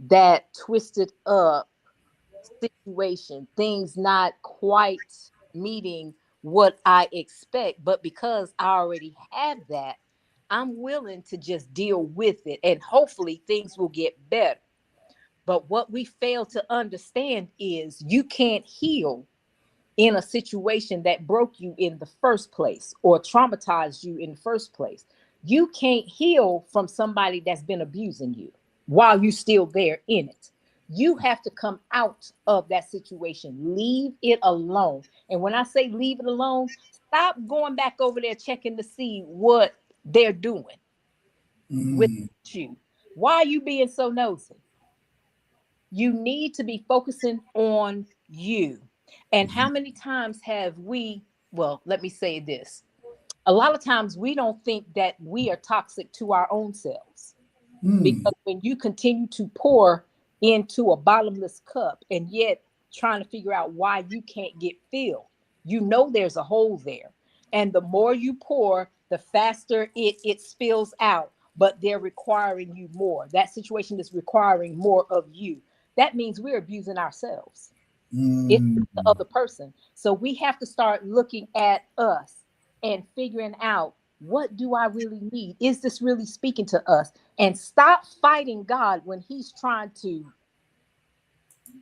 that twisted up situation, things not quite meeting what I expect. But because I already have that, I'm willing to just deal with it and hopefully things will get better. But what we fail to understand is you can't heal in a situation that broke you in the first place or traumatized you in the first place. You can't heal from somebody that's been abusing you while you're still there in it. You have to come out of that situation, leave it alone. And when I say leave it alone, stop going back over there checking to see what they're doing with Mm. you. Why are you being so nosy? You need to be focusing on you. And how many times have we, well, let me say this. A lot of times we don't think that we are toxic to our own selves Mm. because when you continue to pour into a bottomless cup and yet trying to figure out why you can't get filled, you know there's a hole there. And the more you pour, the faster it spills out, but they're requiring you more. That situation is requiring more of you. That means we're abusing ourselves. It's Mm. the other person. So we have to start looking at us and figuring out, what do I really need? Is this really speaking to us? And stop fighting God when he's trying to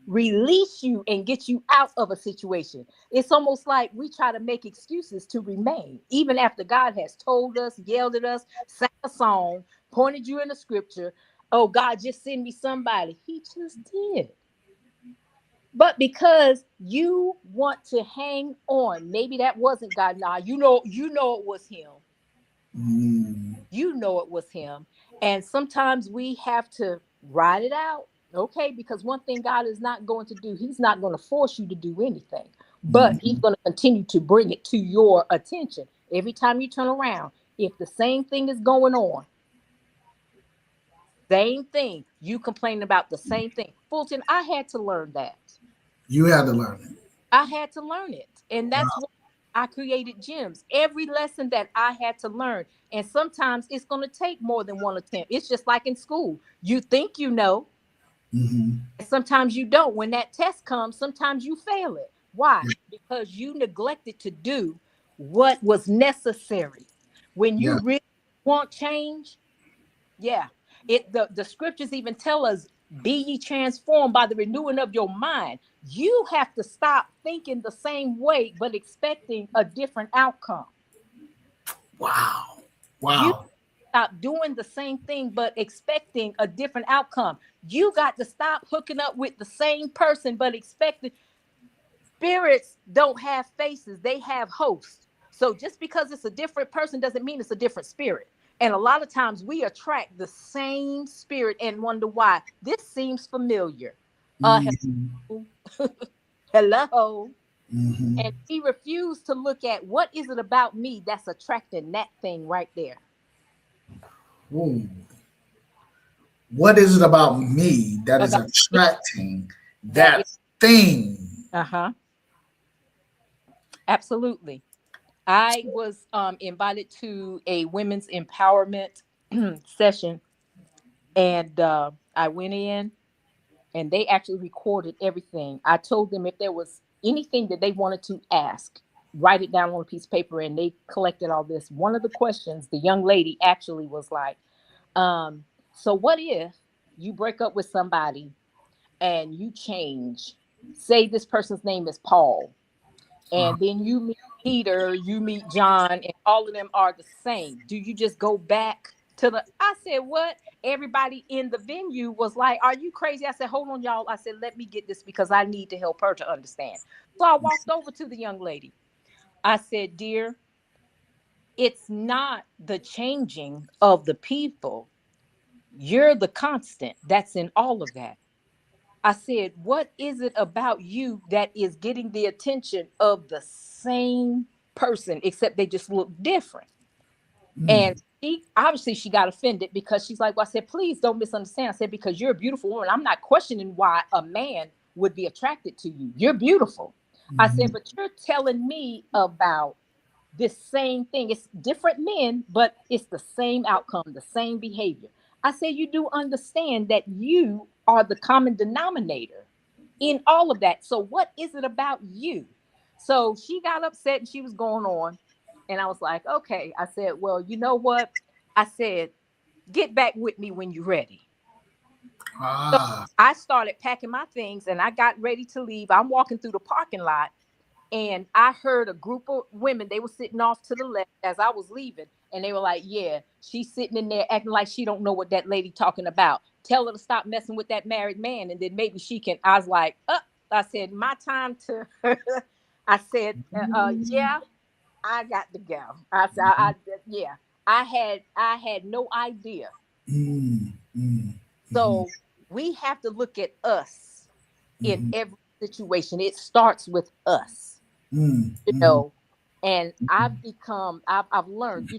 release you and get you out of a situation. It's almost like we try to make excuses to remain, even after God has told us, yelled at us, sang a song, pointed you in the scripture. Oh, God, just send me somebody. He just did. But because you want to hang on, maybe that wasn't God. Nah, you know it was him. Mm. You know it was him. And sometimes we have to ride it out. Okay, because one thing God is not going to do, he's not going to force you to do anything, but he's Mm. going to continue to bring it to your attention. Every time you turn around, if the same thing is going on, same thing, you complain about the same thing. Fulton, I had to learn that. You had to learn it. I had to learn it. And Wow. that's why I created gyms. Every lesson that I had to learn. And sometimes it's going to take more than one attempt. It's just like in school. You think you know, Mm-hmm. and sometimes you don't. When that test comes, sometimes you fail it. Why? Because you neglected to do what was necessary. When Yeah. you really want change, yeah. The scriptures even tell us, be ye transformed by the renewing of your mind. You have to stop thinking the same way, but expecting a different outcome. Wow. You Wow. stop doing the same thing, but expecting a different outcome. You got to stop hooking up with the same person, but expecting. Spirits don't have faces, they have hosts. So just because it's a different person doesn't mean it's a different spirit. And a lot of times we attract the same spirit and wonder why. This seems familiar. Mm-hmm. Hello. Hello. Mm-hmm. And we refuse to look at what is it about me that's attracting that thing right there. Ooh. What is it about me that is About me attracting that that is, thing? uh-huh. Absolutely. I was invited to a women's empowerment session, and I went in, and they actually recorded everything. I told them if there was anything that they wanted to ask, write it down on a piece of paper, and they collected all this. One of the questions, the young lady actually was like, so what if you break up with somebody and you change? Say this person's name is Paul, Uh, and then you meet Peter, you meet John, and all of them are the same. Do you just go back? to the, I said, what? Everybody in the venue was like, are you crazy? I said, hold on, y'all. I said, let me get this because I need to help her to understand. So I walked over to the young lady. I said, dear, it's not the changing of the people. You're the constant that's in all of that. I said, what is it about you that is getting the attention of the same person, except they just look different? And Mm, she obviously she got offended because she's like, well, I said, please don't misunderstand. I said, because you're a beautiful woman. I'm not questioning why a man would be attracted to you. You're beautiful. I said, mhm. but you're telling me about this same thing. It's different men, but it's the same outcome, the same behavior. I said, you do understand that you are the common denominator in all of that. So what is it about you? So she got upset and she was going on. And I was like, okay. I said, well, you know what? I said, get back with me when you're ready. So Ah, I started packing my things and I got ready to leave. I'm walking through the parking lot and I heard a group of women, they were sitting off to the left as I was leaving, and they were like, yeah, she's sitting in there acting like she don't know what that lady talking about. Tell her to stop messing with that married man, and then maybe she can. I was like, I said, my time to I said, yeah, I got to go. I said, yeah, I had no idea. mm, mm, mhm, So we have to look at us in mhm, every situation. It starts with us, mm, you mhm, know. And I've learned,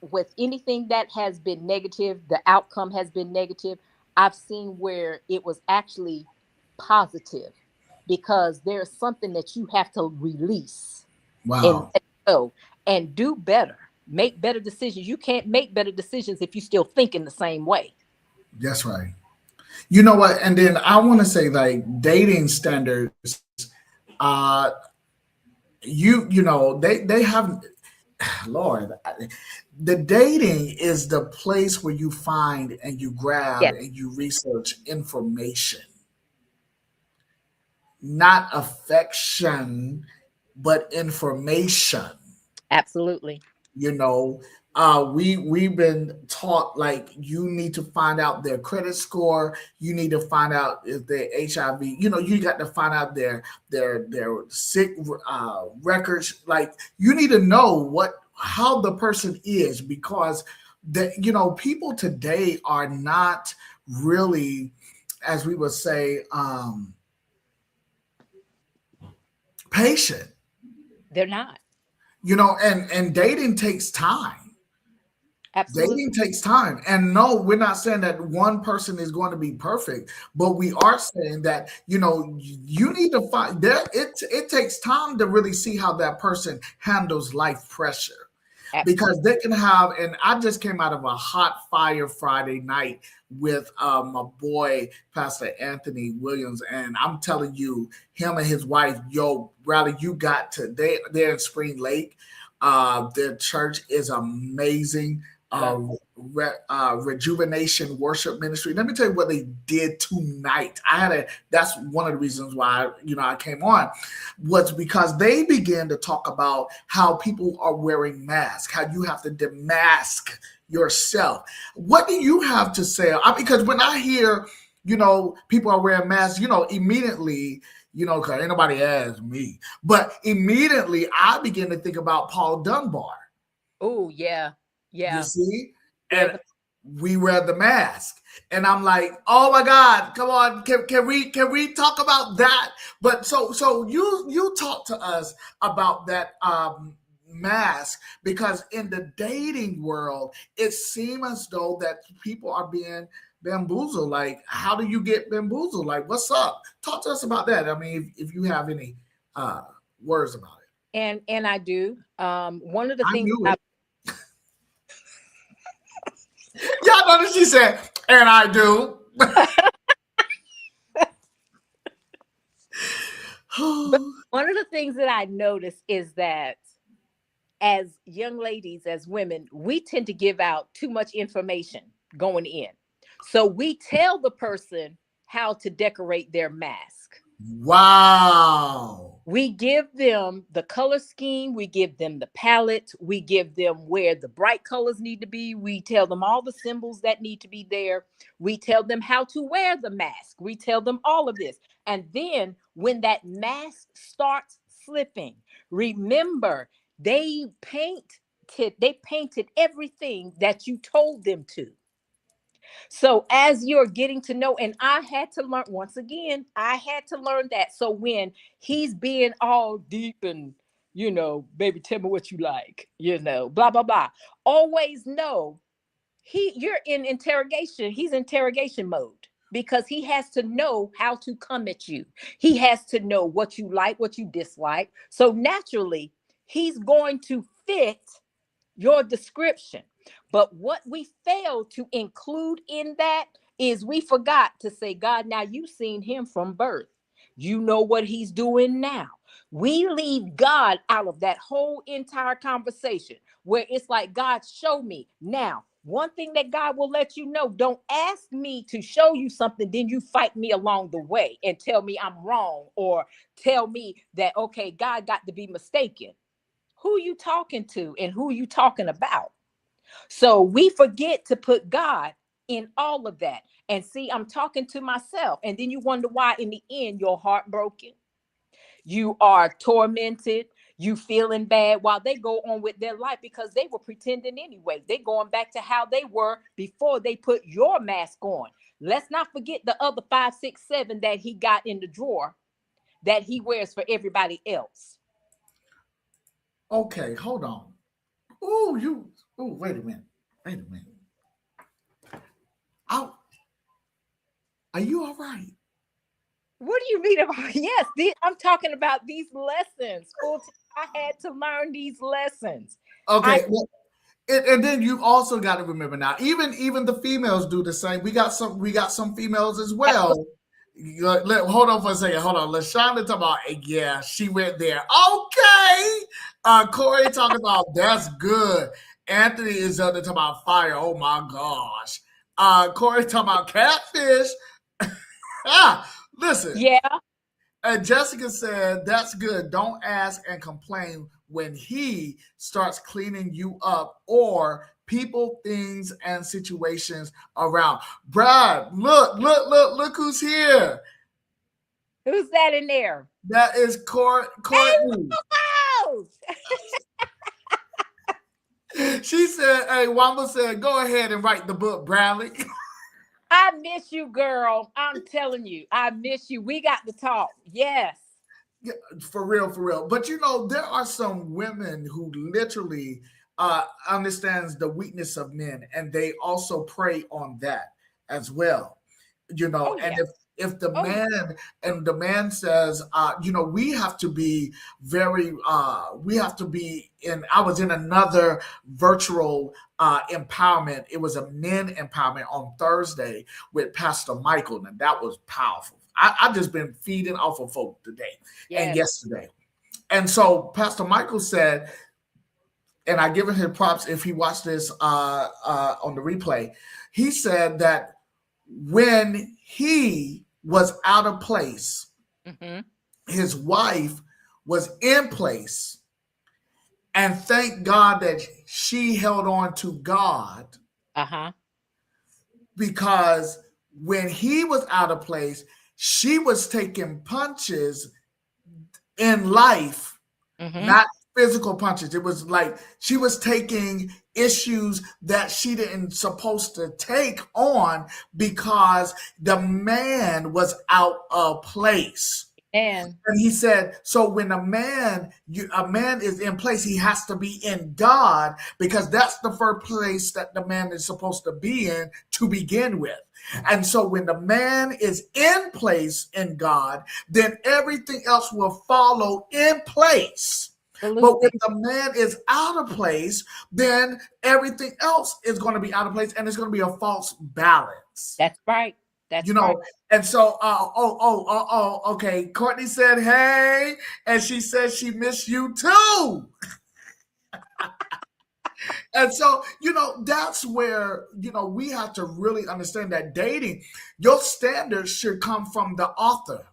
with anything that has been negative, the outcome has been negative. I've seen where it was actually positive because there's something that you have to release and wow, let go and do better, make better decisions. You can't make better decisions if you still think in the same way. that's right. You know what? And then I want to say, like, dating standards. Uh, they have, Lord, the dating is the place where you find and you grab Yes, and you research information, not affection, but information. absolutely. you know we've been taught, like, you need to find out their credit score, you need to find out if they're HIV, you got to find out their sick records, like, you need to know what how the person is, because people today are not really, as we would say, patient. They're not. And dating takes time. Absolutely. Dating takes time. And no, we're not saying that one person is going to be perfect, but we are saying that, you need to find there. It takes time to really see how that person handles life pressure, because Absolutely. they can have. And I just came out of a hot fire Friday night with my boy Pastor Anthony Williams, and I'm telling you, him and his wife, yo, Bradley, you got to they're in Spring Lake. Their church is amazing. Love. Rejuvenation Worship Ministry. Let me tell you what they did tonight. That's one of the reasons why I came on, was because they began to talk about how people are wearing masks, how you have to demask yourself. What do you have to say? Because when I hear, people are wearing masks, immediately, because ain't nobody asked me, but immediately I begin to think about Paul Dunbar. Oh, yeah. You Yeah. see? Wear And the we wear the mask. And I'm like, oh my God, come on, can we talk about that? But so you talk to us about that mask, because in the dating world, it seems as though that people are being bamboozled. Like, how do you get bamboozled? Like, what's up? Talk to us about that. I mean, if you have any uh words about it. and I do. One of the I things knew I, it. Y'all notice she said, and I do. but one of the things that I notice is that as young ladies, as women, we tend to give out too much information going in. So we tell the person how to decorate their mask. Wow. We give them the color scheme, we give them the palette, we give them where the bright colors need to be, we tell them all the symbols that need to be there, we tell them how to wear the mask, we tell them all of this. And then when that mask starts slipping, remember they painted everything that you told them to. So as you're getting to know, and I had to learn once again, I had to learn that. So when he's being all deep and, baby, tell me what you like, blah, blah, blah. Always know you're in interrogation. He's interrogation mode because he has to know how to come at you. He has to know what you like, what you dislike. So naturally, he's going to fit your description. But what we failed to include in that is we forgot to say, God, now you've seen him from birth. You know what he's doing now. We leave God out of that whole entire conversation where it's like, God, show me. Now, one thing that God will let you know, don't ask me to show you something, then you fight me along the way and tell me I'm wrong or tell me that, okay, God got to be mistaken. Who you talking to and who you talking about? So we forget to put God in all of that. And see, I'm talking to myself. And then you wonder why in the end you're heartbroken. You are tormented. You feeling bad while they go on with their life because they were pretending anyway. They going back to how they were before they put your mask on. Let's not forget the other 5, 6, 7 that he got in the drawer that he wears for everybody else. Okay, hold on. Oh, you. Oh, wait a minute. Wait a minute. Oh, are you all right? What do you mean about yes? I'm talking about these lessons. I had to learn these lessons. I Okay. Well, and then you also got to remember now, even the females do the same. We got some females as well. Hold on for a second. Hold on. LaShonda talking about yeah, she went there. Okay. Corey talking about that's good. Anthony is up there talking about fire. Oh my gosh. Corey talking about catfish. Listen. yeah, And Jessica said, that's good. Don't ask and complain when he starts cleaning you up or people, things, and situations around. Brad, look who's here. who's that in there? That is Courtney. Oh, She said, hey, Wamba said, go ahead and write the book, Bradley. I miss you, girl. I'm telling you, I miss you. We got to talk. Yes. Yeah, for real, for real. But there are some women who literally understands the weakness of men, and they also prey on that as well. Oh And yeah. if the Oh yeah. man says, we have to be very, we have to be in. I was in another virtual empowerment. It was a men empowerment on Thursday with Pastor Michael, and that was powerful. I've just been feeding off of folk today and Yes. yesterday. And so Pastor Michael said, and I give him props if he watched this on the replay, he said that when he was out of place, Mm-hmm. his wife was in place. And thank God that she held on to God Uh-huh. because when he was out of place, she was taking punches in life, Mm-hmm. not physical punches. It was like she was taking issues that she didn't supposed to take on because the man was out of place. And And he said, so when a man is in place, he has to be in God because that's the first place that the man is supposed to be in to begin with. And so when the man is in place in God, then everything else will follow in place. But when absolutely. the man is out of place, then everything else is going to be out of place and it's going to be a false balance. That's right. You That's right. know, and so, okay. Courtney said, hey, and she said she missed you too. And so, that's where, we have to really understand that dating, your standards should come from the author.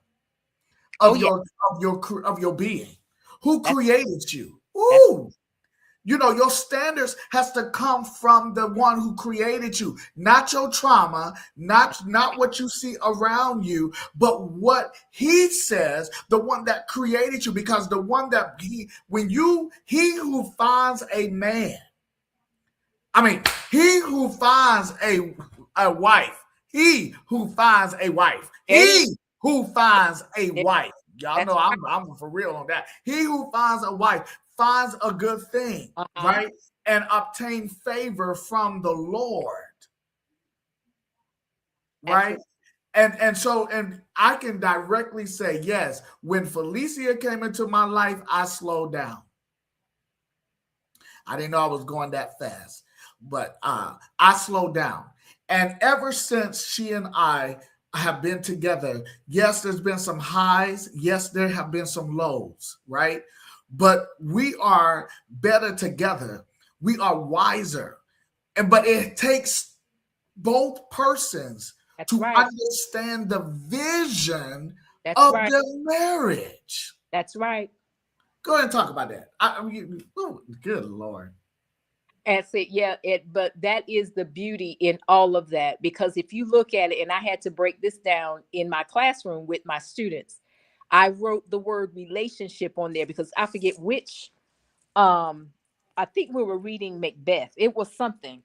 Oh of yeah, your being. Who that's created you? that's Ooh, your standards has to come from the one who created you, not your trauma, not what you see around you, but what he says, the one that created you. Because the one that he who finds a man, I mean, he who finds a wife, he who finds a wife, there it is. he who finds a There- wife. Y'all That's know right. I'm for real on that. He who finds a wife finds a good thing, Uh-huh. right? And obtain favor from the Lord, right? Absolutely. And I can directly say yes. When Felicia came into my life, I slowed down. I didn't know I was going that fast, but I slowed down. And ever since she and I have been together, yes, there's been some highs. Yes, there have been some lows, right? But we are better together. We are wiser. But it takes both persons That's to right. understand the vision That's of right. their marriage. That's right. Go ahead and talk about that. Good Lord. And say, yeah, but that is the beauty in all of that. Because if you look at it, and I had to break this down in my classroom with my students, I wrote the word relationship on there because I forget which I think we were reading Macbeth. It was something.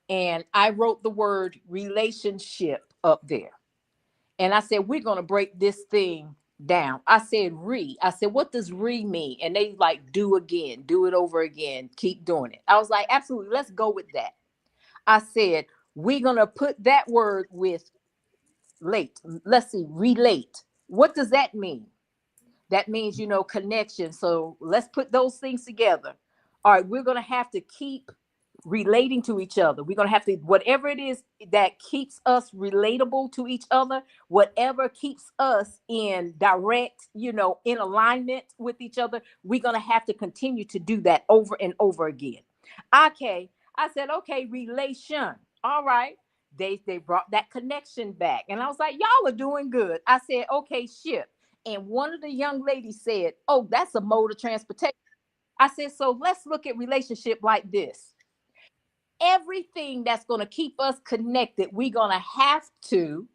And I wrote the word relationship up there. And I said, we're going to break this thing down. I said, I said, what does mean? And they like, do again, do it over again, keep doing it. I was like, absolutely, let's go with that. I said, we're going to put that word with late. Let's see, relate. What does that mean? That means, connection. So let's put those things together. All right, we're going to have to keep relating to each other. We're going to have to, whatever it is that keeps us relatable to each other, whatever keeps us in direct, in alignment with each other, we're going to have to continue to do that over and over again. Okay. I said, okay, relation. All right. They brought that connection back. And I was like, y'all are doing good. I said, okay, ship. And one of the young ladies said, oh, that's a mode of transportation. I said, so let's look at relationship like this. Everything that's going to keep us connected, we're going to have to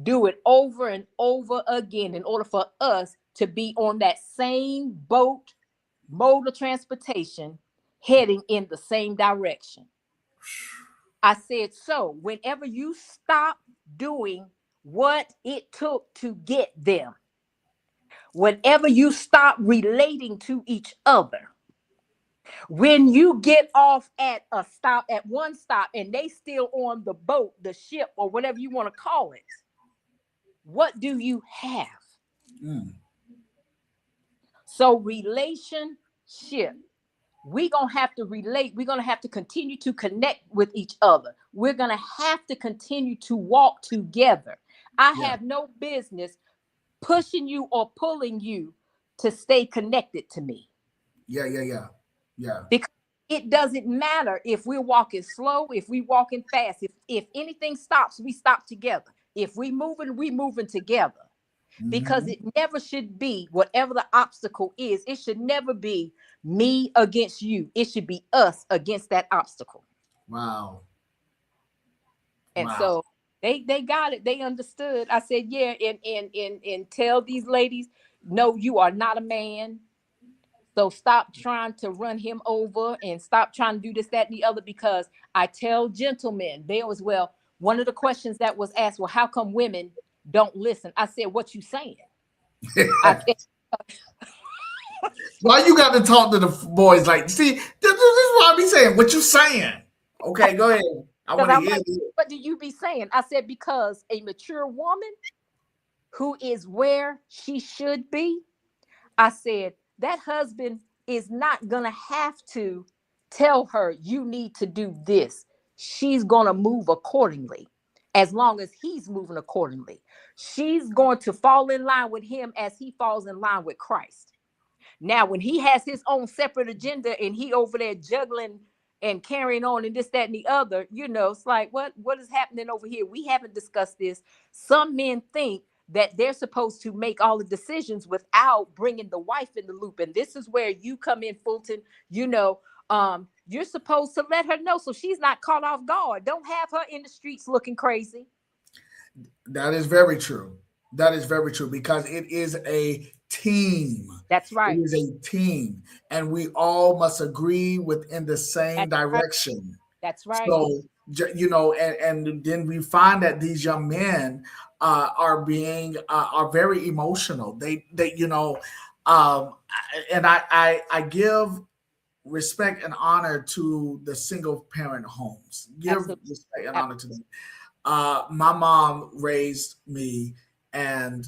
do it over and over again in order for us to be on that same boat, mode of transportation, heading in the same direction. I said, so whenever you stop doing what it took to get them, whenever you stop relating to each other, when you get off at a stop, at one stop, and they still on the boat, the ship, or whatever you want to call it, what do you have? Mm. So relationship, we're going to have to relate. We're going to have to continue to connect with each other. We're going to have to continue to walk together. I Yeah. have no business pushing you or pulling you to stay connected to me. Yeah. Yeah. Yeah. Yeah. Because it doesn't matter if we're walking slow, if we walking fast, if anything stops, we stop together. If we moving together. Because Hmm. it never should be, whatever the obstacle is, it should never be me against you. It should be us against that obstacle. Wow. And Wow. so they got it. They understood. I said, yeah, and tell these ladies, no, you are not a man. So stop trying to run him over and stop trying to do this, that, and the other. Because I tell gentlemen, they as well. One of the questions that was asked, well, how come women don't listen? I said, what you saying? I said, Why you got to talk to the boys like? See, this is what I be saying. What you saying? Okay, go ahead. I because want to I'm hear like, it. what do you be saying? I said, because a mature woman who is where she should be, I said, that husband is not going to have to tell her, you need to do this. She's going to move accordingly as long as he's moving accordingly. She's going to fall in line with him as he falls in line with Christ. Now, when he has his own separate agenda and he over there juggling and carrying on and this, that, and the other, it's like, what is happening over here? We haven't discussed this. Some men think that they're supposed to make all the decisions without bringing the wife in the loop. And this is where you come in, Fulton. You know, you're supposed to let her know so she's not caught off guard. Don't have her in the streets looking crazy. That is very true. That is very true because it is a team. That's It right. is a team, and we all must agree within the same That's right. direction. That's right. So, and then we find that these young men are being are very emotional. And I give respect and honor to the single parent homes. Give Absolutely. respect and honor to them. My mom raised me, and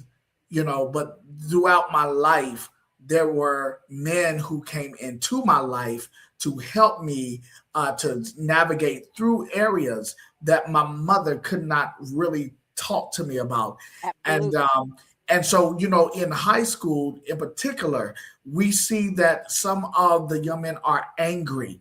but throughout my life, there were men who came into my life to help me to navigate through areas that my mother could not really talk to me about. And Absolutely. and so, in high school in particular, we see that some of the young men are angry.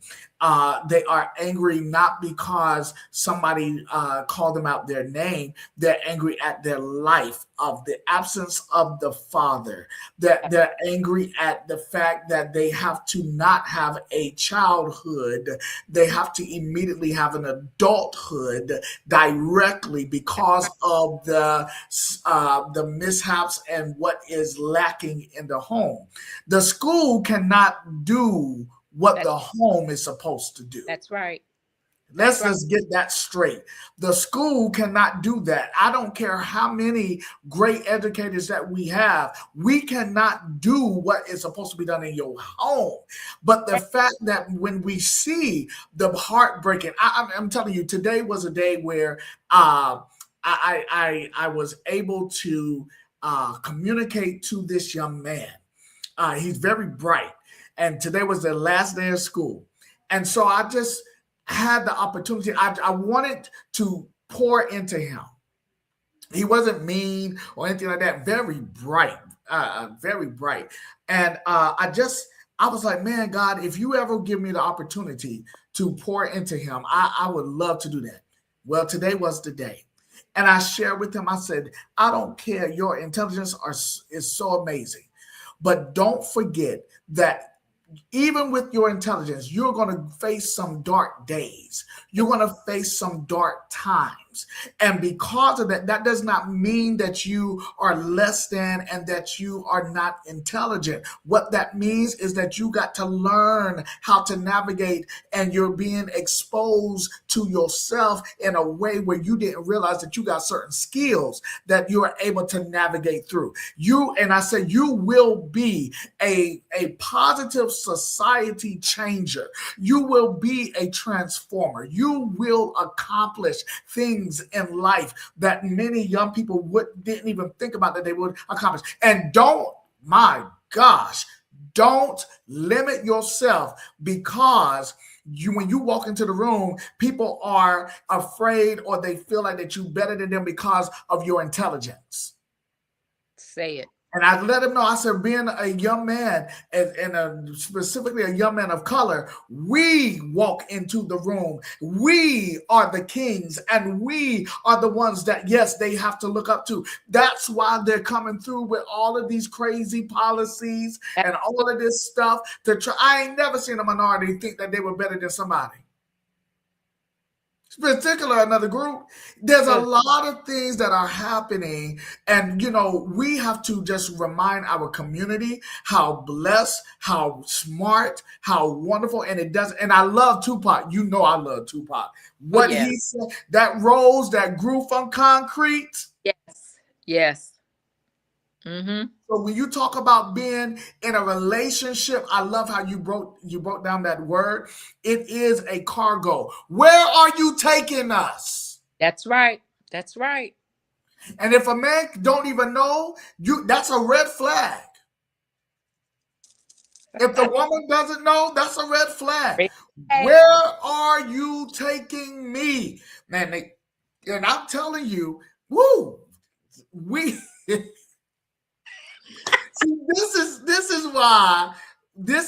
They are angry not because somebody called them out their name. They're angry at their life, of the absence of the father. That they're angry at the fact that they have to not have a childhood. They have to immediately have an adulthood directly because of the mishaps and what is lacking in the home. The school cannot do what That's the home is supposed to do. that's right. That's Let's right. just get that straight. The school cannot do that. I don't care how many great educators that we have. We cannot do what is supposed to be done in your home. But the fact that when we see the heartbreaking, I'm telling you, today was a day where I was able to communicate to this young man. He's very bright, and today was the last day of school, and so I just had the opportunity. I wanted to pour into him. He wasn't mean or anything like that. Very bright, and I was like, man, God, if you ever give me the opportunity to pour into him, I would love to do that. Well, today was the day. And I shared with him, I said, I don't care. Your intelligence is so amazing. But don't forget that even with your intelligence, you're going to face some dark days. You're going to face some dark times. And because of that, that does not mean that you are less than and that you are not intelligent. What that means is that you got to learn how to navigate, and you're being exposed to yourself in a way where you didn't realize that you got certain skills that you are able to navigate through. And I said, you will be a positive society changer. You will be a transformer. You will accomplish things in life that many young people didn't even think about that they would accomplish. And my gosh, don't limit yourself because when you walk into the room, people are afraid or they feel like that you're better than them because of your intelligence. Say it. And I let him know, I said, being a young man and specifically a young man of color, we walk into the room. We are the kings and we are the ones that, yes, they have to look up to. That's why they're coming through with all of these crazy policies and all of this stuff to try. I ain't never seen a minority think that they were better than somebody. Particular another group. There's a lot of things that are happening, and we have to just remind our community how blessed, how smart, how wonderful, and it does. And I love Tupac. I love Tupac. What he said, that rose that grew from concrete. Yes. Mm-hmm. So when you talk about being in a relationship, I love how you broke down that word. It is a cargo. Where are you taking us? That's right. That's right. And if a man don't even know, that's a red flag. If the woman doesn't know, that's a red flag. Where are you taking me? Man, and I'm telling you, we See, this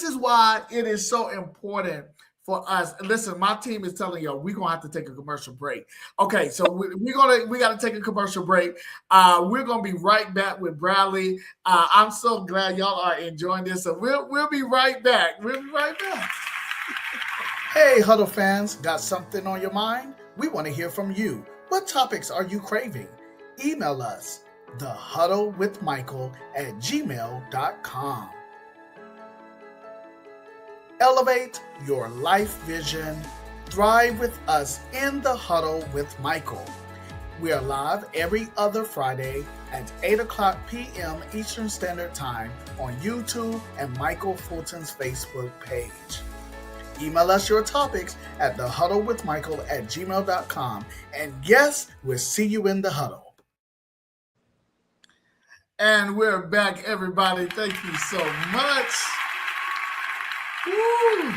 is why it is so important for us. Listen, my team is telling y'all we're gonna have to take a commercial break. Okay, so we got to take a commercial break. We're gonna be right back with Bradley. I'm so glad y'all are enjoying this. So we'll be right back. We'll be right back. Hey, Huddle fans, got something on your mind? We want to hear from you. What topics are you craving? Email us, thehuddlewithmichael@gmail.com. Elevate your life vision. Thrive with us in the Huddle with Michael. We are live every other Friday at 8 o'clock p.m. Eastern Standard Time on YouTube and Michael Fulton's Facebook page. Email us your topics at thehuddlewithmichael@gmail.com. And yes, we'll see you in the huddle. And we're back, everybody. Thank you so much. Woo.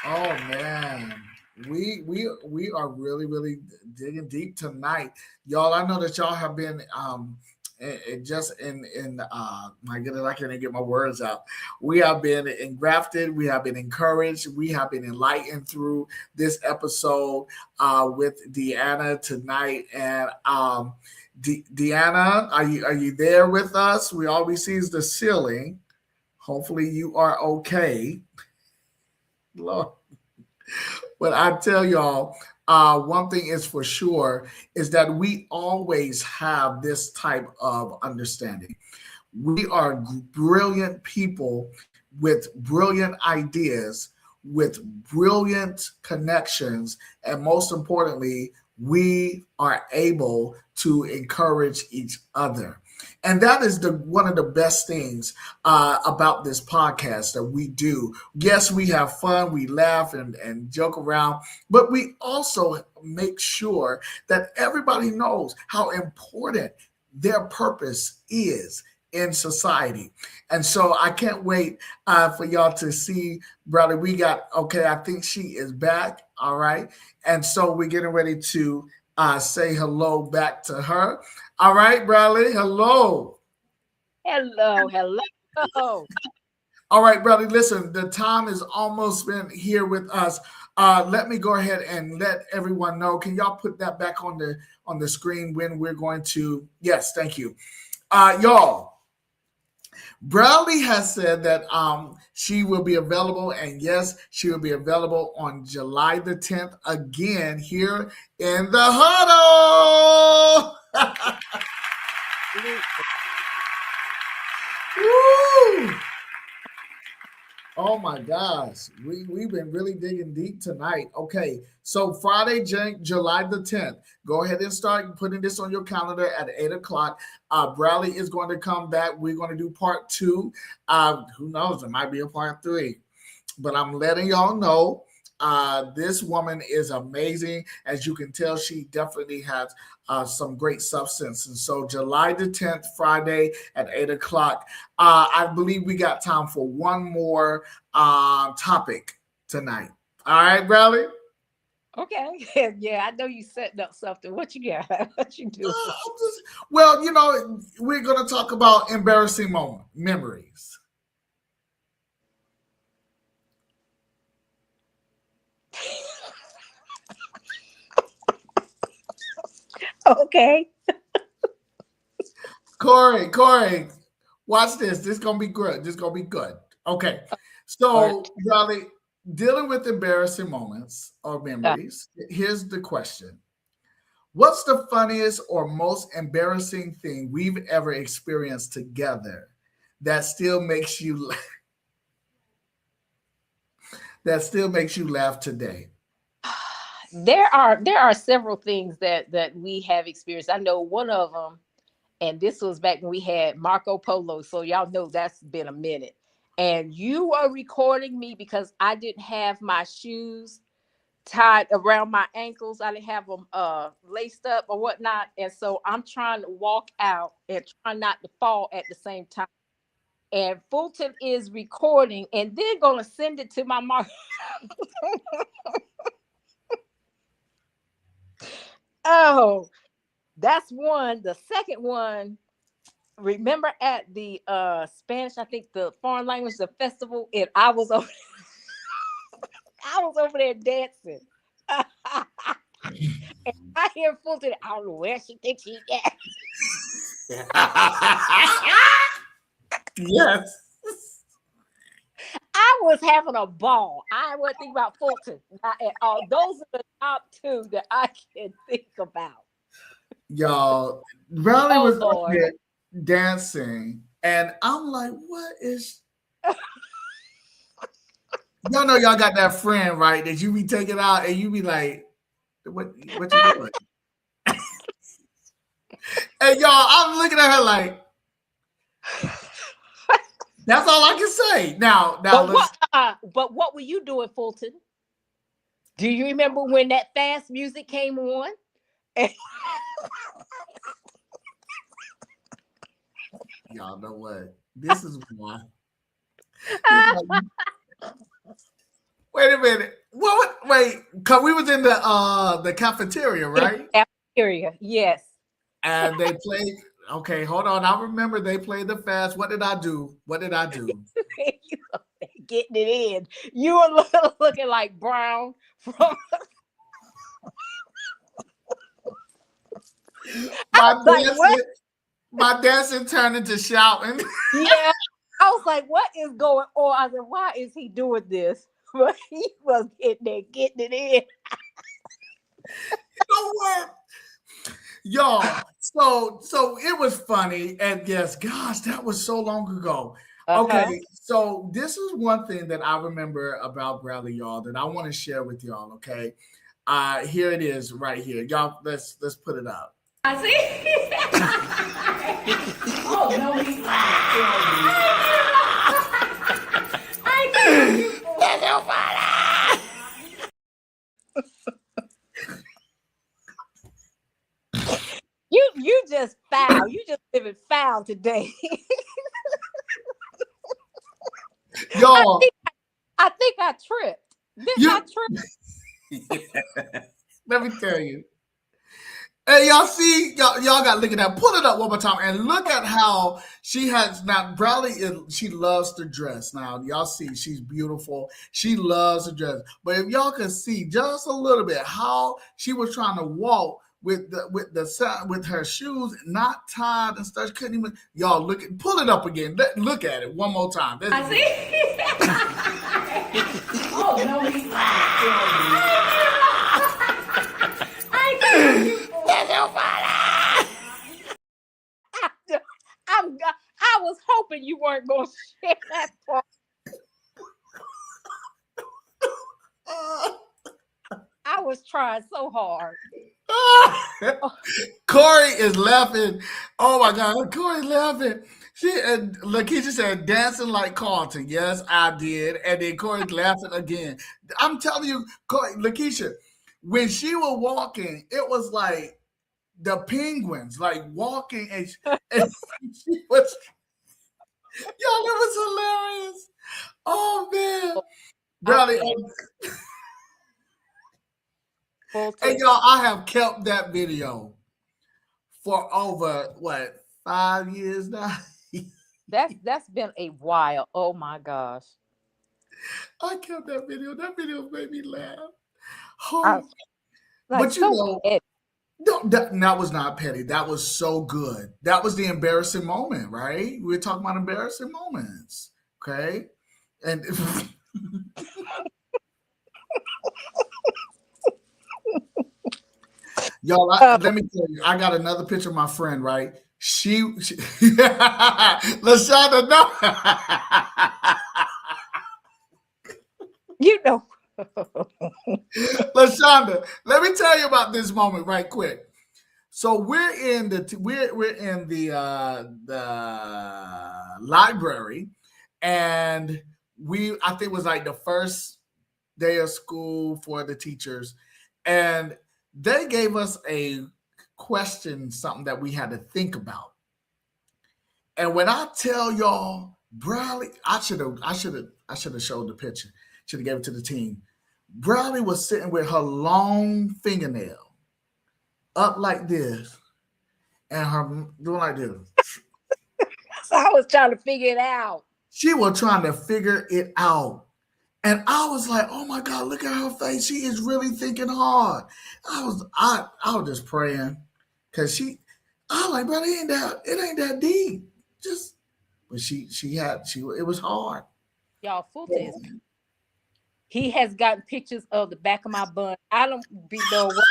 Oh man, we are really digging deep tonight, y'all. I know that y'all have been just in my goodness, I can't even get my words out. We have been engrafted, we have been encouraged, we have been enlightened through this episode with Deanna tonight. And Deanna, are you there with us? We all we see is the ceiling. Hopefully you are okay. Lord. But I tell y'all, one thing is for sure is that we always have this type of understanding. We are brilliant people with brilliant ideas, with brilliant connections, and most importantly, we are able to encourage each other. And that is the one of the best things about this podcast that we do. Yes, we have fun, we laugh and joke around, but we also make sure that everybody knows how important their purpose is in society. And so I can't wait for y'all to see, brother. We got, okay, I think she is back. All right. And so we're getting ready to say hello back to her. All right, Bradley. Hello. Hello. All right, Bradley. Listen, the time has almost been here with us. Let me go ahead and let everyone know. Can y'all put that back on the screen when we're going to? Yes, thank you, y'all. Bradley has said that she will be available, and yes, she will be available on July the 10th again here in the Huddle. Woo! Oh my gosh, we've been really digging deep tonight. Okay, so Friday, July the 10th. Go ahead and start putting this on your calendar at 8 o'clock. Bradley is going to come back. We're going to do part 2. Who knows? It might be a part 3. But I'm letting y'all know this woman is amazing. As you can tell, she definitely has some great substance. And so July the 10th, Friday at 8 o'clock, I believe we got time for one more topic tonight. All right, Bradley? Okay. Yeah, I know you setting up something. What you got? What you do? Well, we're going to talk about embarrassing memories. Okay. Corey, watch this. This is gonna be good. This is gonna be good. Okay. So, Riley, dealing with embarrassing moments or memories, here's the question. What's the funniest or most embarrassing thing we've ever experienced together that still makes you laugh today? There are several things that we have experienced. I know one of them, and this was back when we had Marco Polo. So y'all know that's been a minute. And you are recording me because I didn't have my shoes tied around my ankles. I didn't have them laced up or whatnot. And so I'm trying to walk out and try not to fall at the same time. And Fulton is recording and then gonna send it to my mom. Oh, that's one. The second one, remember at the Spanish, I think the foreign language, the festival, and I was over I was over there dancing. And I hear Fulton. I don't know where she thinks she at. Yes. I was having a ball. I wasn't thinking about Fulton not at all. Those are the top two that I can think about. Y'all, Riley Oh was up Lord. there dancing, and I'm like, what is y'all know y'all got that friend, right? That you be taking out and you be like, what you doing? And y'all, I'm looking at her like, that's all I can say. Now But let's what were you doing, Fulton? Do you remember when that fast music came on? y'all know what? This is why. This is why wait a minute. What? Wait, cause we was in the cafeteria, In right? the cafeteria, yes. And they played. Okay, hold on. I remember they played the fast. What did I do? What did I do? You up there getting it in. You were looking like Brown from. I My was like, what? dancing, my dancing turned into shouting. Yeah. I was like, what is going on? I said, why is he doing this? But he was getting there, getting it in. You know what? Y'all, so it was funny. And yes, gosh, that was so long ago. Okay, Uh-huh. so this is one thing that I remember about Bradley, y'all, that I want to share with y'all. Okay. Here it is right here. Y'all, let's put it up. I see. Oh no, he's I can't. That's so funny. You just foul. You just living foul today. I Y'all, think I think I tripped. Didn't I you trip? let me tell you. Hey, y'all see, y'all got to look at that. Pull it up one more time and look at how she has now. Bradley she loves to dress. Now, y'all see, she's beautiful. She loves to dress. But if y'all could see just a little bit how she was trying to walk with with her shoes not tied and stuff, she couldn't even. Y'all pull it up again. Look at it one more time. I see. Oh no, he's I can't. That's so funny. I was hoping you weren't going to share that part. I was trying so hard. Corey is laughing. Oh my God, Corey's laughing. She and Lakeisha said, dancing like Carlton. Yes, I did. And then Corey's laughing again. I'm telling you, Corey, Lakeisha, when she was walking, it was like the penguins, like walking, and she was, y'all, it was hilarious. Oh man, Bradley, and y'all, I have kept that video for over what 5 years now. That's been a while. Oh my gosh. I kept that video. That video made me laugh. I Oh, was like but you so know, petty. no, that was not petty. That was so good. That was the embarrassing moment, right? We were talking about embarrassing moments. Okay. And y'all, let me tell you, I got another picture of my friend, right? She Lashonda, no. You know. Lashonda, let me tell you about this moment right quick. So we're in the library, and I think it was like the first day of school for the teachers, and they gave us a question, something that we had to think about. And when I tell y'all, Bradley, I should have showed the picture. Should have gave it to the team. Bradley was sitting with her long fingernail up like this, and her doing like this. So I was trying to figure it out. She was trying to figure it out. And I was like, oh my God, look at her face. She is really thinking hard. I was just praying. Cause I was like, bro, it ain't that deep. Just but she it was hard. Y'all, Fulton is, he has gotten pictures of the back of my bun. I don't be know what.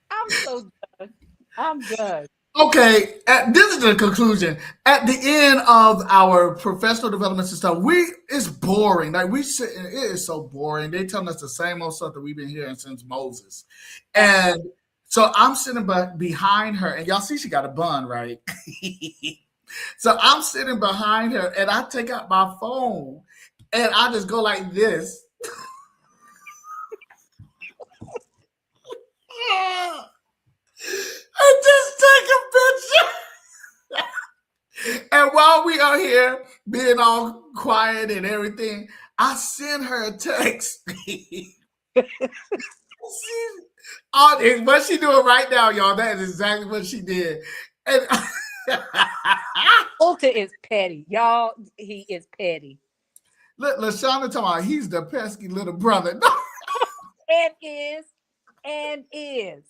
I'm so done. I'm done. Okay, this is the conclusion. At the end of our professional development system, it's boring. Like we sit, it is so boring. They telling us the same old stuff that we've been hearing since Moses, and so I'm sitting behind her, and y'all see she got a bun, right? So I'm sitting behind her, and I take out my phone, and I just go like this. And just take a picture. And while we are here being all quiet and everything, I send her a text. What she doing right now, y'all. That is exactly what she did. And Fulton is petty. Y'all, he is petty. look, LaShawna talking about he's the pesky little brother. No, And is. And is.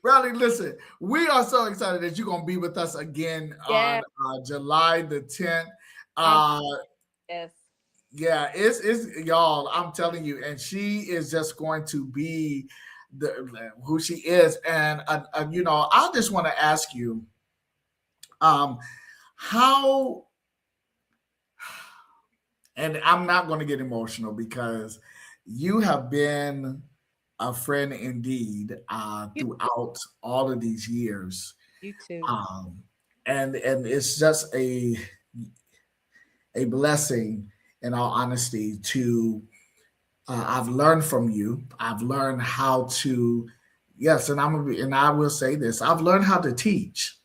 Riley, listen, we are so excited that you're going to be with us again Yeah. on July the 10th. I'm, Uh, yes. Yeah, it's y'all. I'm telling you, and she is just going to be who she is. And I just want to ask you, um, how. And I'm not going to get emotional because you have been a friend indeed You, throughout all of these years, you too. um, and it's just a blessing, in all honesty, to I've learned from you. I've learned how to, yes, and I will say this. I've learned how to teach.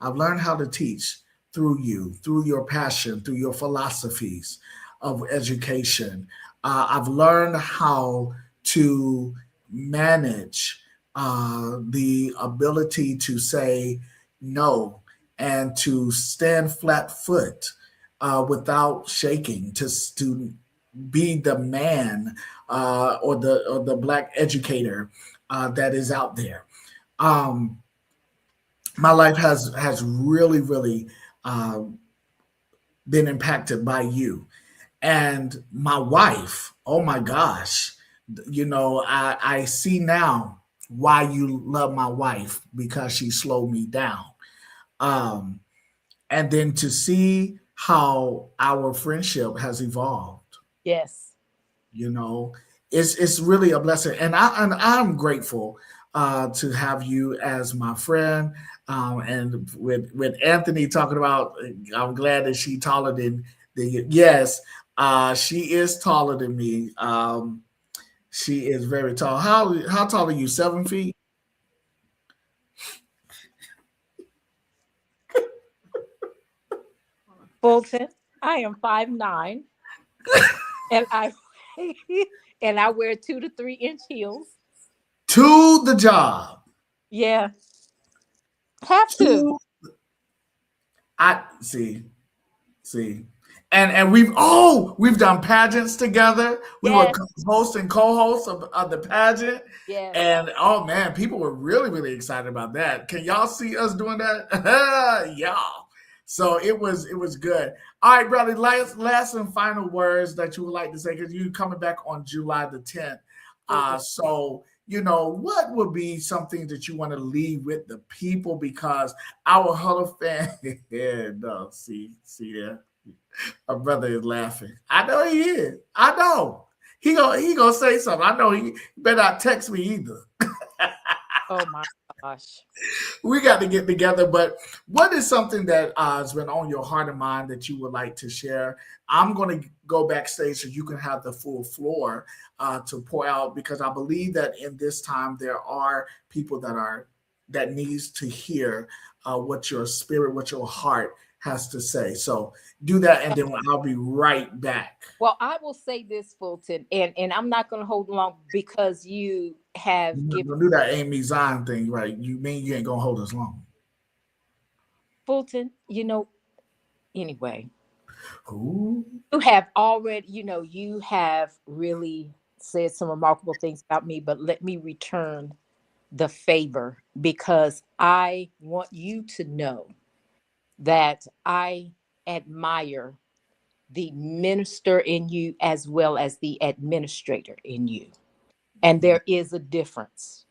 I've learned how to teach through you, through your passion, through your philosophies of education. I've learned how to manage the ability to say no and to stand flat foot without shaking, to be the man or the black educator that is out there. Um, my life has really uh, been impacted by you and my wife. Oh my gosh, I see now why you love my wife because she slowed me down. Um, and then to see how our friendship has evolved, Yes. you know it's really a blessing, and I'm grateful to have you as my friend, and with Anthony talking about, I'm glad that she taller than the yes, she is taller than me. She is very tall. How tall are you? 7 feet? Fulton, I am 5'9", and I and I wear 2 to 3 inch heels. To the job. Yeah. Have to. To I see. And we've done pageants together. We were Yes. host and co-host of the pageant. Yes. And oh man, people were really excited about that. Can y'all see us doing that? Y'all. So it was good. All right, brother. Last and final words that you would like to say, because you're coming back on July the 10th. So what would be something that you want to leave with the people, because our Huddle fan, yeah, no, see there. My brother is laughing. I know he is. I know. He gonna say something. I know he better not text me either. Oh my gosh. We got to get together. But what is something that has been on your heart and mind that you would like to share? I'm going to go backstage so you can have the full floor to pour out, because I believe that in this time there are people that needs to hear what your spirit, what your heart has to say. So do that, and then I'll be right back. Well, I will say this, Fulton, and I'm not going to hold long because you have given Don't do that Amy Zahn thing, right? You mean you ain't gonna hold us long? Fulton. Anyway, Ooh. you have already, you have really said some remarkable things about me, but let me return the favor because I want you to know that I admire the minister in you as well as the administrator in you. And there is a difference.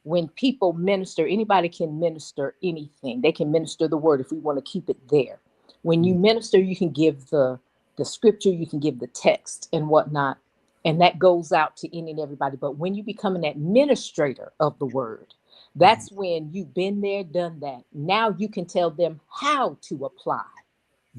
When people minister, anybody can minister anything. They can minister the word if we want to keep it there. When you minister, you can give the scripture, you can give the text and whatnot, and that goes out to any and everybody. But when you become an administrator of the word, that's when you've been there, done that. Now you can tell them how to apply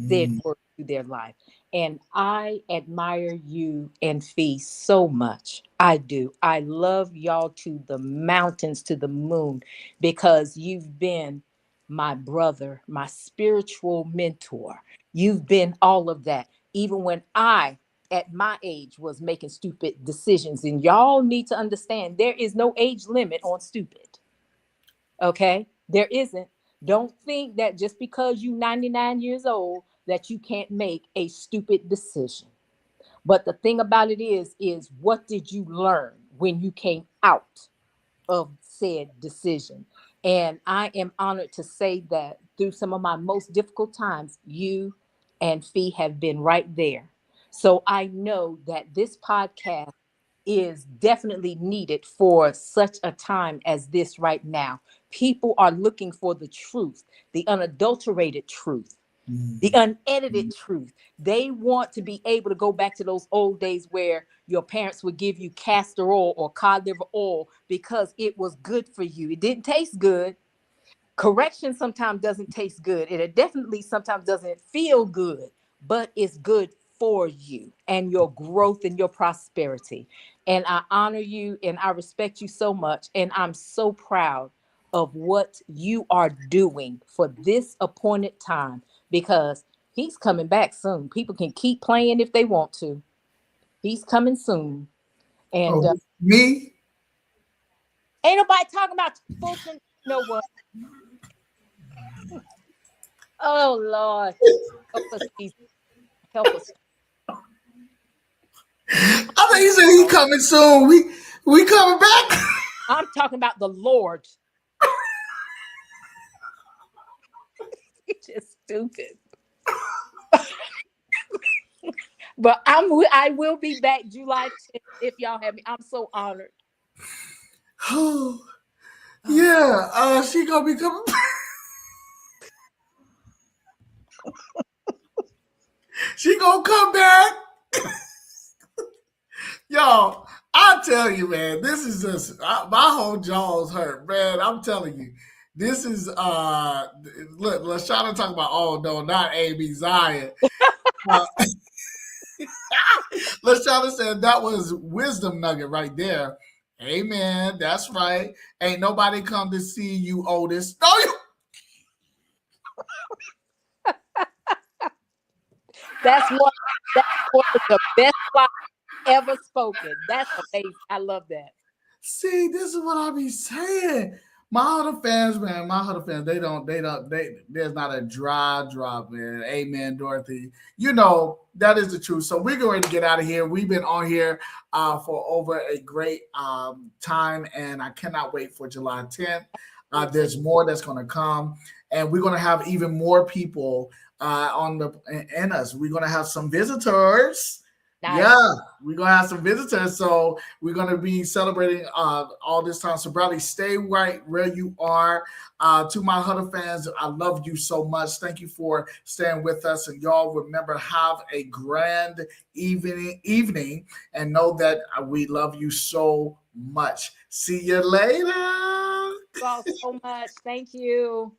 said Mm. work to their life. And I admire you and Fee so much. I do. I love y'all to the mountains, to the moon, because you've been my brother, my spiritual mentor. You've been all of that. Even when I, at my age, was making stupid decisions. And y'all need to understand there is no age limit on stupid. Okay? There isn't. Don't think that just because you 99 years old that you can't make a stupid decision. But the thing about it is what did you learn when you came out of said decision? And I am honored to say that through some of my most difficult times, you and Fee have been right there. So I know that this podcast is definitely needed for such a time as this right now. People are looking for the truth, the unadulterated truth, the Mm. unedited truth. They want to be able to go back to those old days where your parents would give you castor oil or cod liver oil because it was good for you. It didn't taste good. Correction sometimes doesn't taste good, and it definitely sometimes doesn't feel good, but it's good for you and your growth and your prosperity. And I honor you and I respect you so much. And I'm so proud of what you are doing for this appointed time because he's coming back soon. People can keep playing if they want to. He's coming soon. And Oh, me? ain't nobody talking about Fulton. You know what? Oh, Lord. Help us, Jesus. Help us. I think he said he coming soon. We coming back. I'm talking about the Lord. It's just stupid. But I will be back July 10th if y'all have me. I'm so honored. Oh, Oh, yeah. She gonna be coming back. She gonna come back. Yo, I tell you, man, this is just my whole jaws hurt, man. I'm telling you, this is look, Lashana talking about oh no, not Amy Zion. Uh, Lashana said that was wisdom nugget right there. Amen. That's right. Ain't nobody come to see you, Otis. No, you. that's one. That's one of the best lines ever spoken. That's amazing. I love that. See, this is what I be saying. My Huddle fans, man, my Huddle fans, there's not a dry drop, man. Amen, Dorothy. You know, that is the truth. So we're going to get out of here. We've been on here for over a great time, and I cannot wait for July 10th. There's more that's going to come, and we're going to have even more people on the in us. We're going to have some visitors. Nice. Yeah, we're gonna have some visitors, so we're gonna be celebrating all this time. So, Bradley, stay right where you are. To my Huddle fans, I love you so much. Thank you for staying with us, and y'all remember have a grand evening, and know that we love you so much. See you later. You all so much. Thank you.